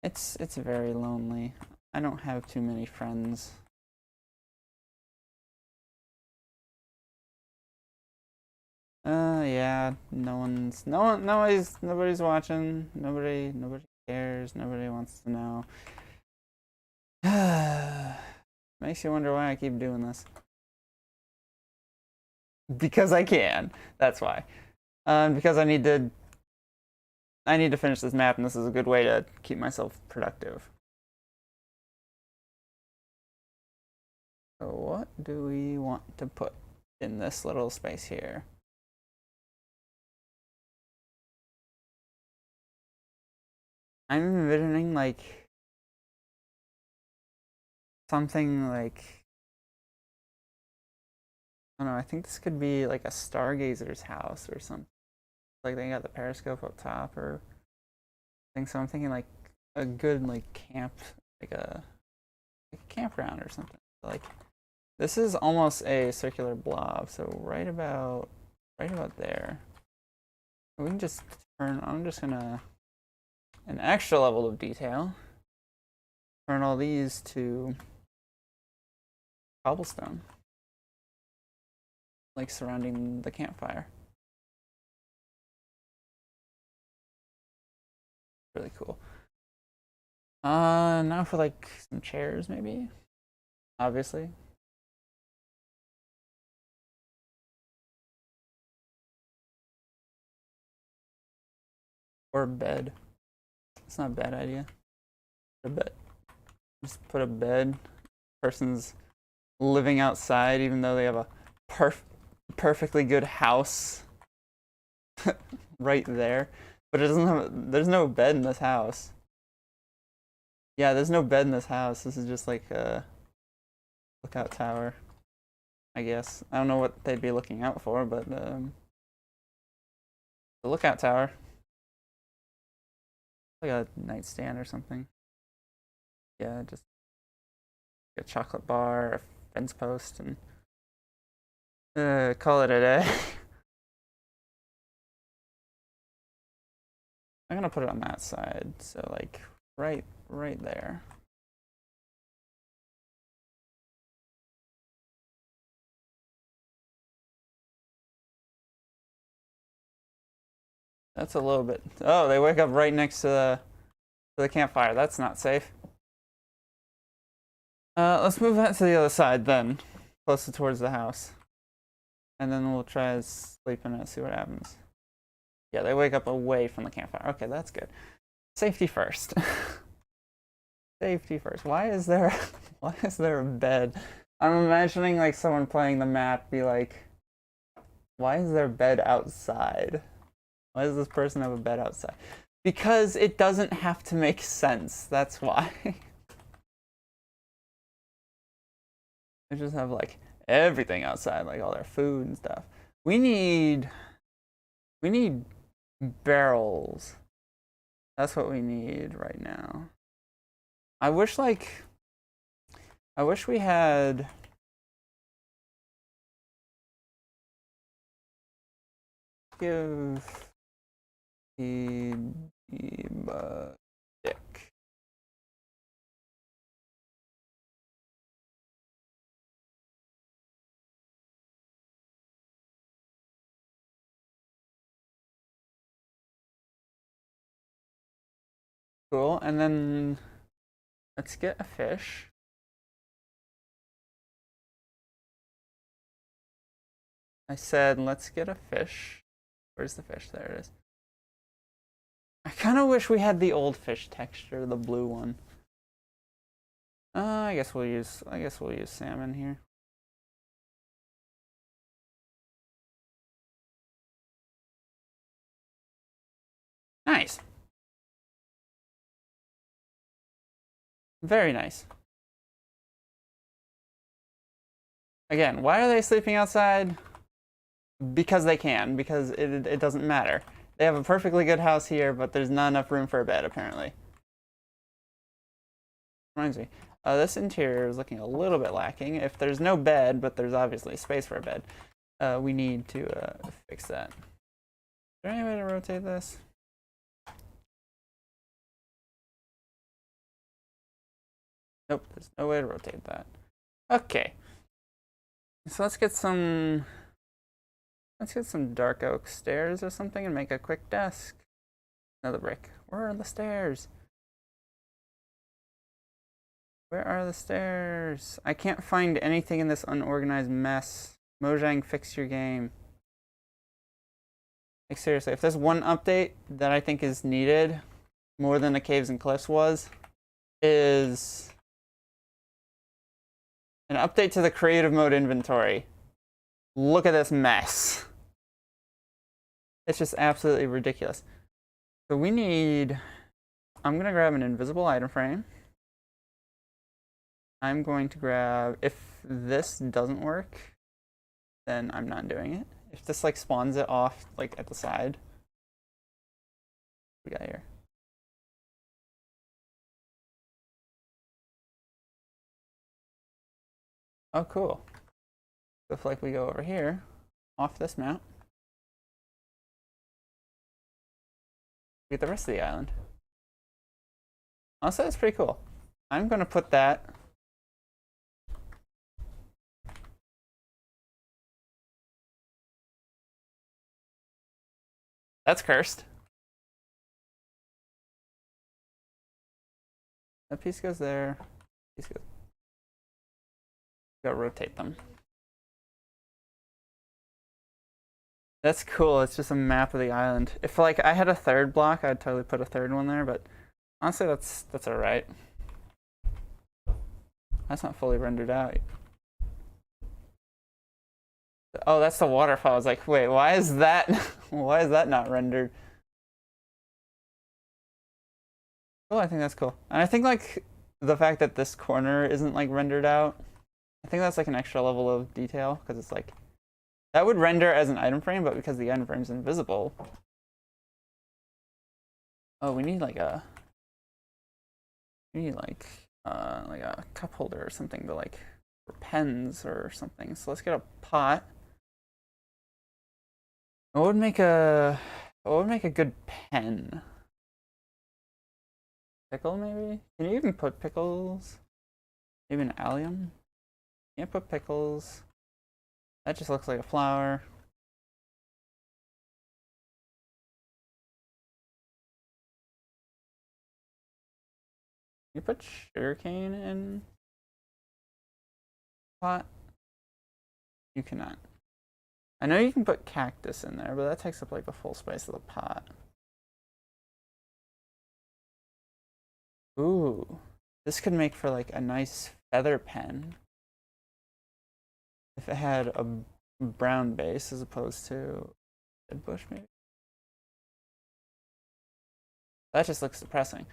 It's very lonely. I don't have too many friends. Yeah, nobody's watching. Nobody cares. Nobody wants to know. Makes you wonder why I keep doing this. Because I can. That's why. Because I need to finish this map, and this is a good way to keep myself productive. So what do we want to put in this little space here? I'm envisioning like something like, I don't know, I think this could be like a stargazer's house or something. Like they got the periscope up top or thing. So I'm thinking like a good like camp, like a campground or something. Like this is almost a circular blob, so right about there. We can just turn. I'm just gonna an extra level of detail. Turn all these to cobblestone, like surrounding the campfire. Really cool. Now for like some chairs, maybe. Obviously. Or a bed. It's not a bad idea. A bed. Just put a bed. Person's living outside, even though they have a perfectly good house right there. But it doesn't have. There's no bed in this house. Yeah, there's no bed in this house. This is just like a lookout tower, I guess. I don't know what they'd be looking out for, but the lookout tower. Like a nightstand or something. Yeah, just a chocolate bar, a fence post, and call it a day. I'm gonna put it on that side, so like right there. That's a little bit. Oh, they wake up right next to the campfire. That's not safe. Let's move that to the other side then, closer towards the house, and then we'll try to sleep in it, see what happens. Yeah, they wake up away from the campfire. Okay, that's good. Safety first. Safety first. Why is there a bed? I'm imagining like someone playing the map be like, why is there a bed outside? Why does this person have a bed outside? Because it doesn't have to make sense. That's why. They just have like everything outside, like all their food and stuff. We need barrels. That's what we need right now. I wish we had give the stick. Cool, and then let's get a fish. I said, let's get a fish. Where's the fish? There it is. I kind of wish we had the old fish texture, the blue one. I guess we'll use salmon here. Nice. Very nice. Again, why are they sleeping outside? Because they can, because it doesn't matter. They have a perfectly good house here, but there's not enough room for a bed, apparently. Reminds me, this interior is looking a little bit lacking. If there's no bed, but there's obviously space for a bed, we need to fix that. Is there any way to rotate this? Nope, there's no way to rotate that. Okay. So let's get some dark oak stairs or something and make a quick desk. Another brick. Where are the stairs? Where are the stairs? I can't find anything in this unorganized mess. Mojang, fix your game. Like seriously, if there's one update that I think is needed more than the Caves and Cliffs was, is an update to the creative mode inventory. Look at this mess. It's just absolutely ridiculous. So we need, I'm gonna grab an invisible item frame. I'm going to grab, if this doesn't work, then I'm not doing it. If this like spawns it off like at the side. What we got here? Oh, cool. So if like we go over here, off this map, we get the rest of the island. Honestly, that's pretty cool. I'm gonna put that. That's cursed. That piece goes there. Piece goes. Gotta rotate them. That's cool. It's just a map of the island. If like I had a third block, I'd totally put a third one there, but honestly that's alright. That's not fully rendered out. Oh, that's the waterfall. I was like, wait, why is that not rendered? Oh, I think that's cool. And I think like the fact that this corner isn't like rendered out, I think that's like an extra level of detail because it's like that would render as an item frame, but because the item frame is invisible. Oh, we need like a cup holder or something to like for pens or something. So let's get a pot. What would make a good pen? Pickle maybe? Can you even put pickles? Maybe an allium? Can't put pickles. That just looks like a flower. You put sugarcane in pot? You cannot. I know you can put cactus in there, but that takes up like the full space of the pot. Ooh, this could make for like a nice feather pen if it had a brown base as opposed to a bush maybe. That just looks depressing.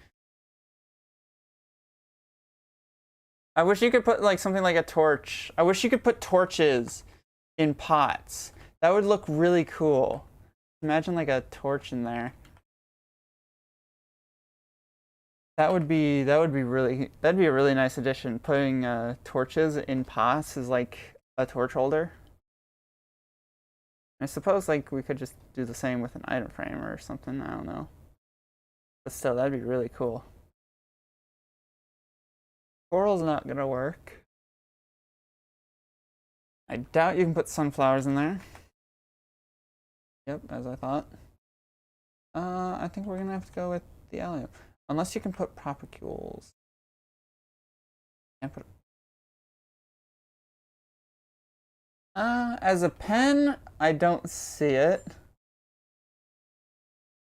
I wish you could put like something like a torch. I wish you could put torches in pots. That would look really cool. Imagine like a torch in there. That'd be a really nice addition. Putting torches in pots is like a torch holder. I suppose like we could just do the same with an item frame or something. I don't know. But still, that'd be really cool. Coral's not gonna work. I doubt you can put sunflowers in there. Yep, as I thought. I think we're gonna have to go with the allium. Unless you can put propagules. Can't put. As a pen, I don't see it.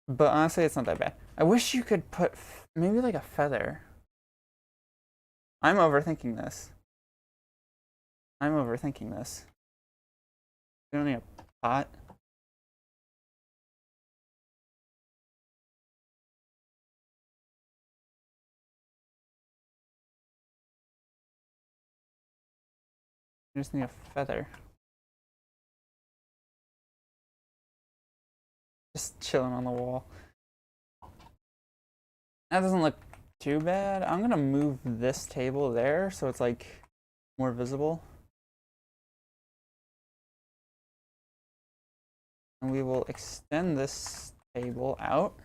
But honestly, it's not that bad. I wish you could put maybe like a feather. I'm overthinking this. We don't need a pot. We just need a feather. Just chilling on the wall. That doesn't look too bad. I'm gonna move this table there so it's like more visible. And we will extend this table out.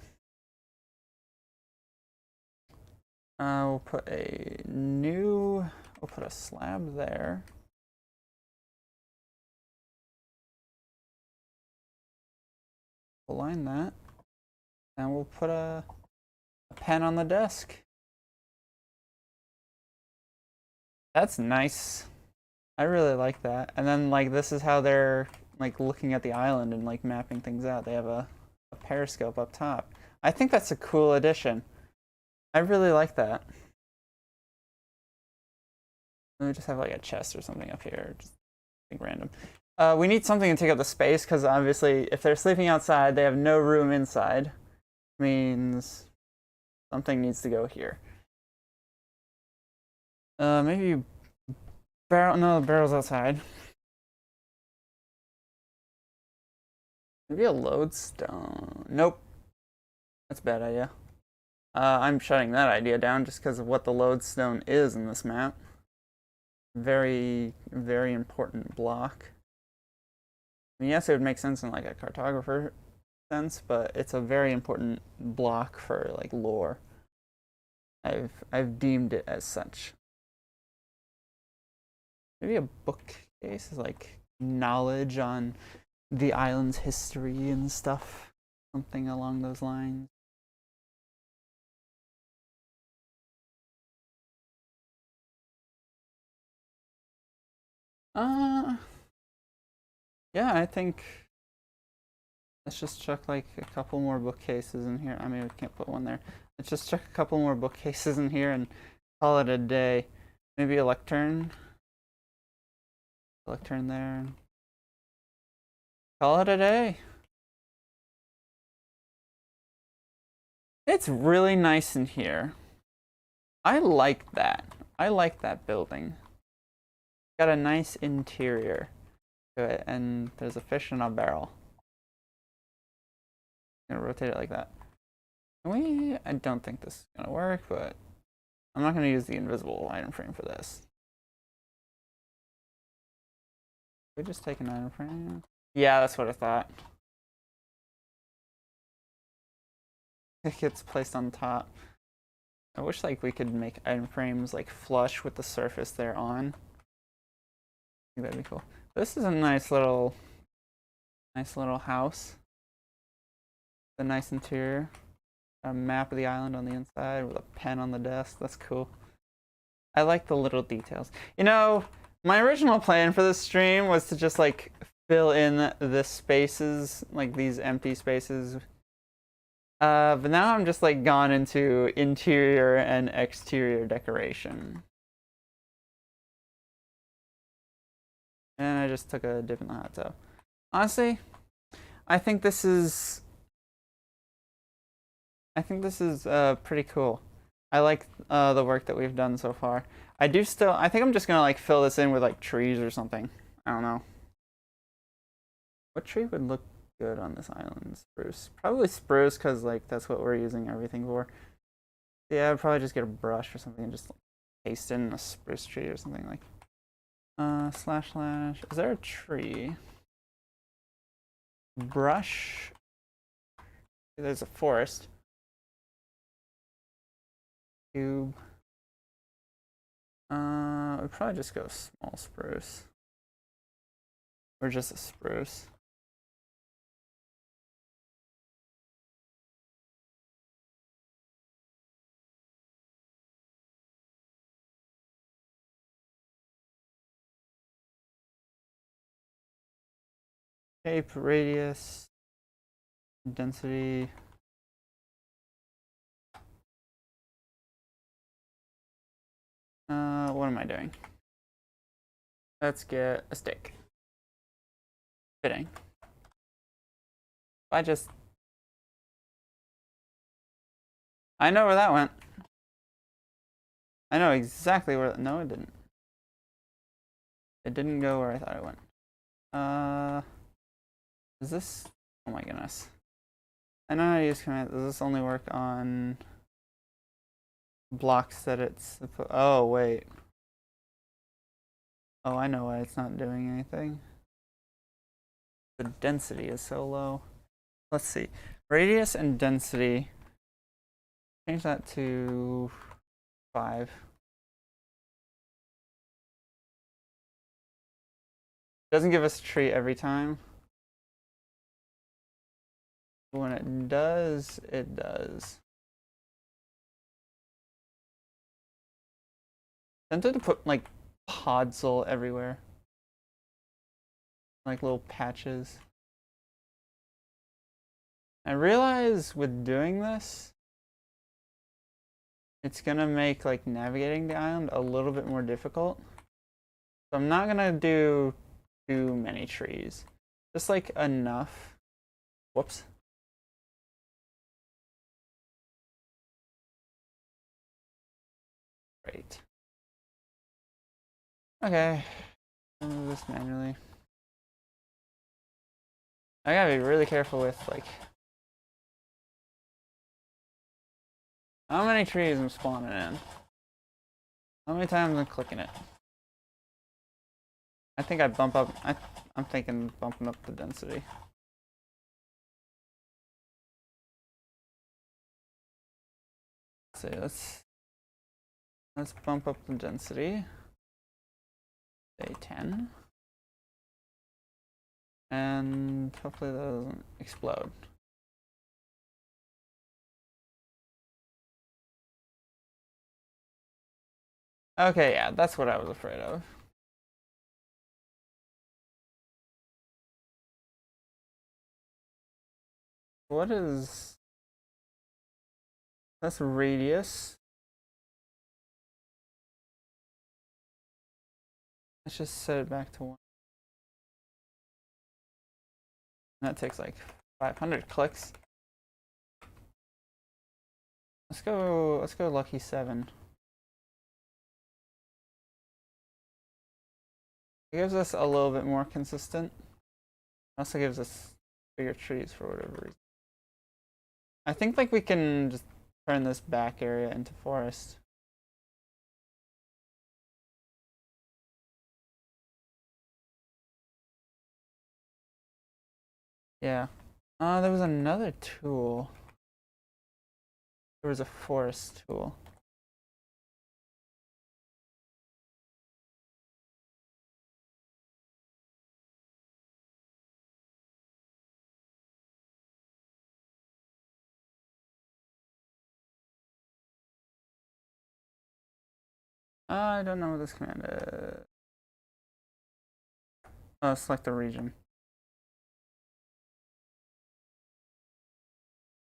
We'll put a slab there. Align that. And we'll put a pen on the desk. That's nice. I really like that. And then like this is how they're like looking at the island and like mapping things out. They have a periscope up top. I think that's a cool addition. I really like that. Let me just have like a chest or something up here, just like random. We need something to take up the space because obviously if they're sleeping outside, they have no room inside. Means something needs to go here. Maybe barrel. No, the barrel's outside. Maybe a lodestone. Nope. That's a bad idea. I'm shutting that idea down just because of what the lodestone is in this map. Very, very important block. I mean, yes, it would make sense in like a cartographer sense, but it's a very important block for like lore. I've deemed it as such. Maybe a bookcase is like knowledge on the island's history and stuff. Something along those lines. Yeah, I think let's just chuck like a couple more bookcases in here. I mean, we can't put one there. Let's just chuck a couple more bookcases in here and call it a day. Maybe a lectern. Lectern there. Call it a day. It's really nice in here. I like that. I like that building. Got a nice interior to it, and there's a fish in a barrel. I'm gonna rotate it like that. I don't think this is gonna work, but I'm not gonna use the invisible item frame for this. We just take an item frame. Yeah, that's what I thought. It gets placed on top. I wish like we could make item frames like flush with the surface they're on. I think that'd be cool. This is a nice little house. A nice interior. A map of the island on the inside with a pen on the desk. That's cool. I like the little details. You know, my original plan for this stream was to just like fill in the spaces, like these empty spaces. But now I'm just like gone into interior and exterior decoration. And I just took a dip in the hot tub. Honestly, I think this is pretty cool. I like the work that we've done so far. I think I'm just gonna like fill this in with like trees or something. I don't know. What tree would look good on this island? Spruce. Probably spruce, because like that's what we're using everything for. Yeah, I'd probably just get a brush or something and just like, paste in a spruce tree or something like. Slash. Is there a tree? Brush. There's a forest. Cube. We'd probably just go small spruce. Or just a spruce. Shape, radius, density. What am I doing? Let's get a stick. Fitting. I know where that went. I know exactly where. No, it didn't. It didn't go where I thought it went. Is this? Oh my goodness. I know how to use command. Does this only work on blocks that it's? Oh wait. Oh, I know why it's not doing anything. The density is so low. Let's see. Radius and density. Change that to 5. Doesn't give us a tree every time. But when it does, it does. Tempted to put like podzol everywhere. Like little patches. I realize with doing this, it's gonna make like navigating the island a little bit more difficult. So I'm not gonna do too many trees. Just like enough. Whoops. Great. Okay. Move this manually. I gotta be really careful with like how many trees I'm spawning in. How many times I'm clicking it. I think I bump up. I'm thinking bumping up the density. Let's see. Let's bump up the density. Say 10. And hopefully that doesn't explode. Okay, yeah, that's what I was afraid of. What is... That's radius. Let's just set it back to 1. That takes like 500 clicks. Let's go lucky 7. It gives us a little bit more consistent. Also gives us bigger trees for whatever reason. I think like we can just turn this back area into forest. Yeah. There was another tool. There was a forest tool. I don't know what this command is. Oh, select the region.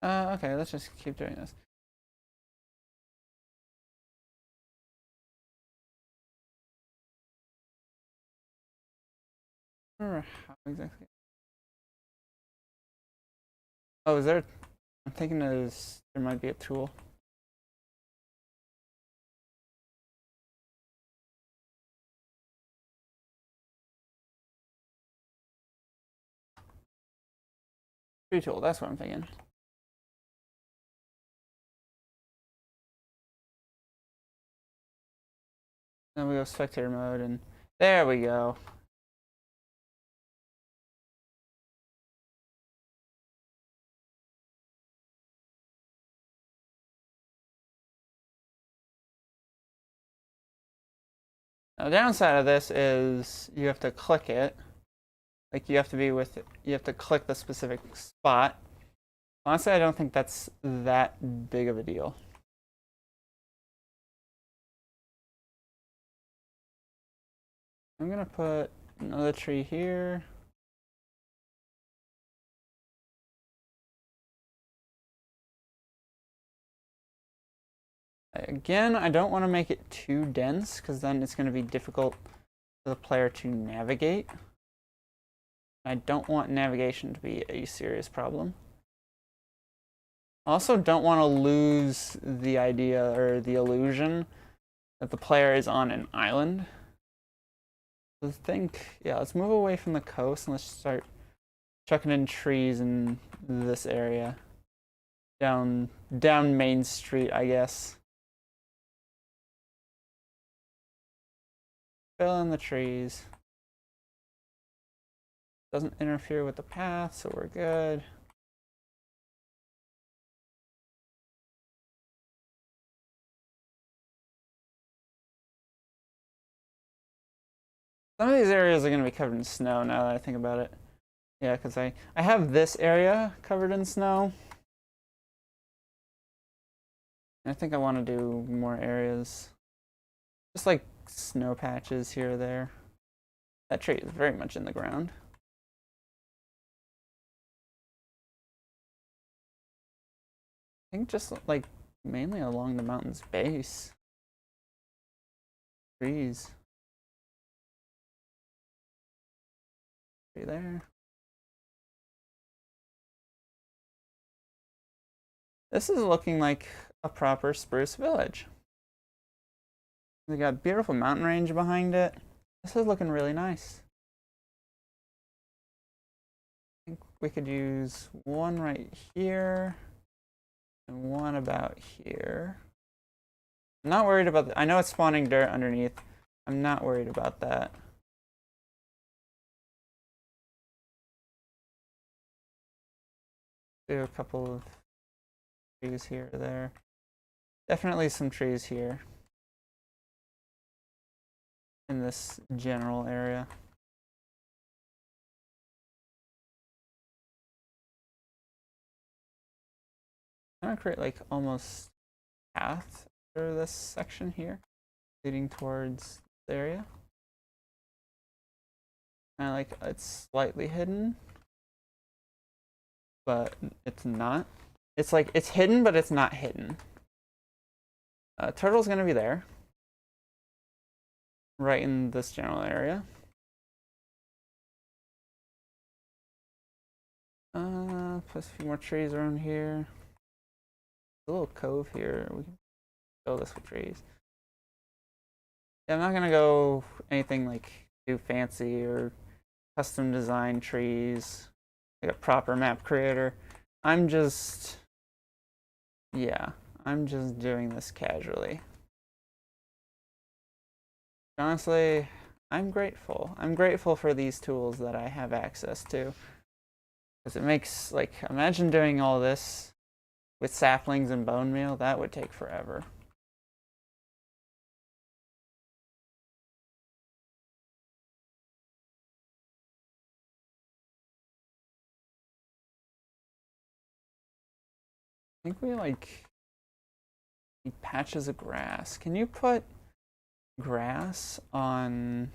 Okay, let's just keep doing this. I don't remember how exactly. Oh, is there? I'm thinking there might be a tool. Tree tool, that's what I'm thinking. Then we go spectator mode, and there we go. Now, the downside of this is you have to click it. Like you have to click the specific spot. Honestly, I don't think that's that big of a deal. I'm gonna put another tree here. Again, I don't want to make it too dense because then it's going to be difficult for the player to navigate. I don't want navigation to be a serious problem. I also don't want to lose the idea or the illusion that the player is on an island. I think, yeah, let's move away from the coast and let's start chucking in trees in this area. Down Main Street, I guess. Fill in the trees. Doesn't interfere with the path, so we're good. Some of these areas are going to be covered in snow now that I think about it. Yeah, because I have this area covered in snow. I think I want to do more areas. Just like snow patches here or there. That tree is very much in the ground. I think just like mainly along the mountain's base. Trees. Tree there. This is looking like a proper spruce village. We got beautiful mountain range behind it. This is looking really nice. I think we could use one right here and one about here. I'm not worried about I know it's spawning dirt underneath. I'm not worried about that. Do a couple of trees here or there. Definitely some trees here in this general area. I'm gonna create like almost path for this section here, leading towards the area. And like it's slightly hidden, but it's not. It's like it's hidden, but it's not hidden. Turtle's gonna be there, right in this general area. Plus a few more trees around here. a little cove here. We can fill this with trees. Yeah, I'm not gonna go anything like too fancy or custom design trees, like a proper map creator. I'm just, yeah, I'm just doing this casually. Honestly, I'm grateful. I'm grateful for these tools that I have access to. Because it makes, like, imagine doing all this with saplings and bone meal. That would take forever. I think we, like, need patches of grass. Can you put grass on...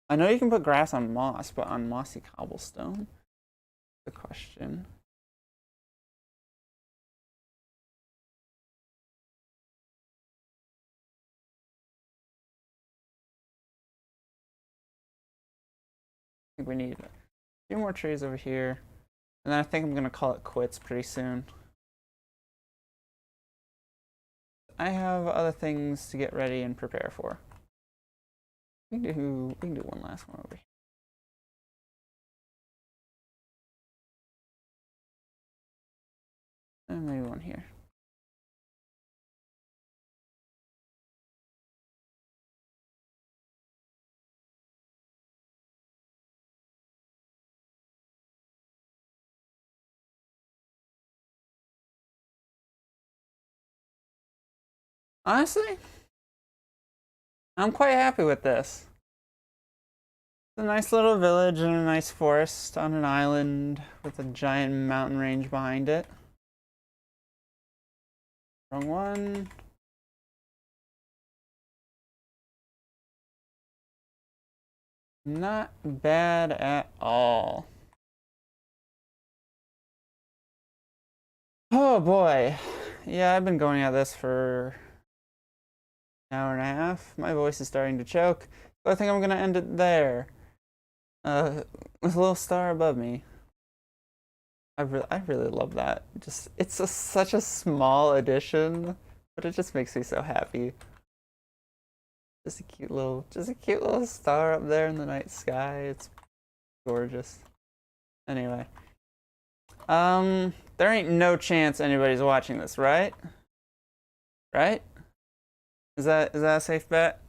I know you can put grass on moss, but on mossy cobblestone? The question. I think we need a few more trees over here. And then I think I'm gonna call it quits pretty soon. I have other things to get ready and prepare for. We can do one last one over here. And maybe one here. Honestly, I'm quite happy with this. It's a nice little village and a nice forest on an island with a giant mountain range behind it. Wrong one. Not bad at all. Oh boy. Yeah, I've been going at this for an hour and a half. My voice is starting to choke. So I think I'm gonna end it there. With a little star above me. I really love that. Just such a small addition, but it just makes me so happy. Just a cute little star up there in the night sky. It's gorgeous. Anyway, there ain't no chance anybody's watching this, right? Right? Is that a safe bet?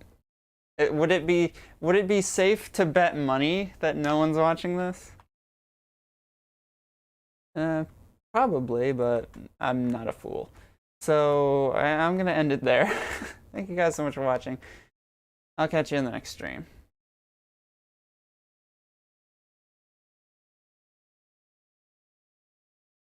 Would it be safe to bet money that no one's watching this? Probably, but I'm not a fool. So I'm gonna end it there. Thank you guys so much for watching. I'll catch you in the next stream.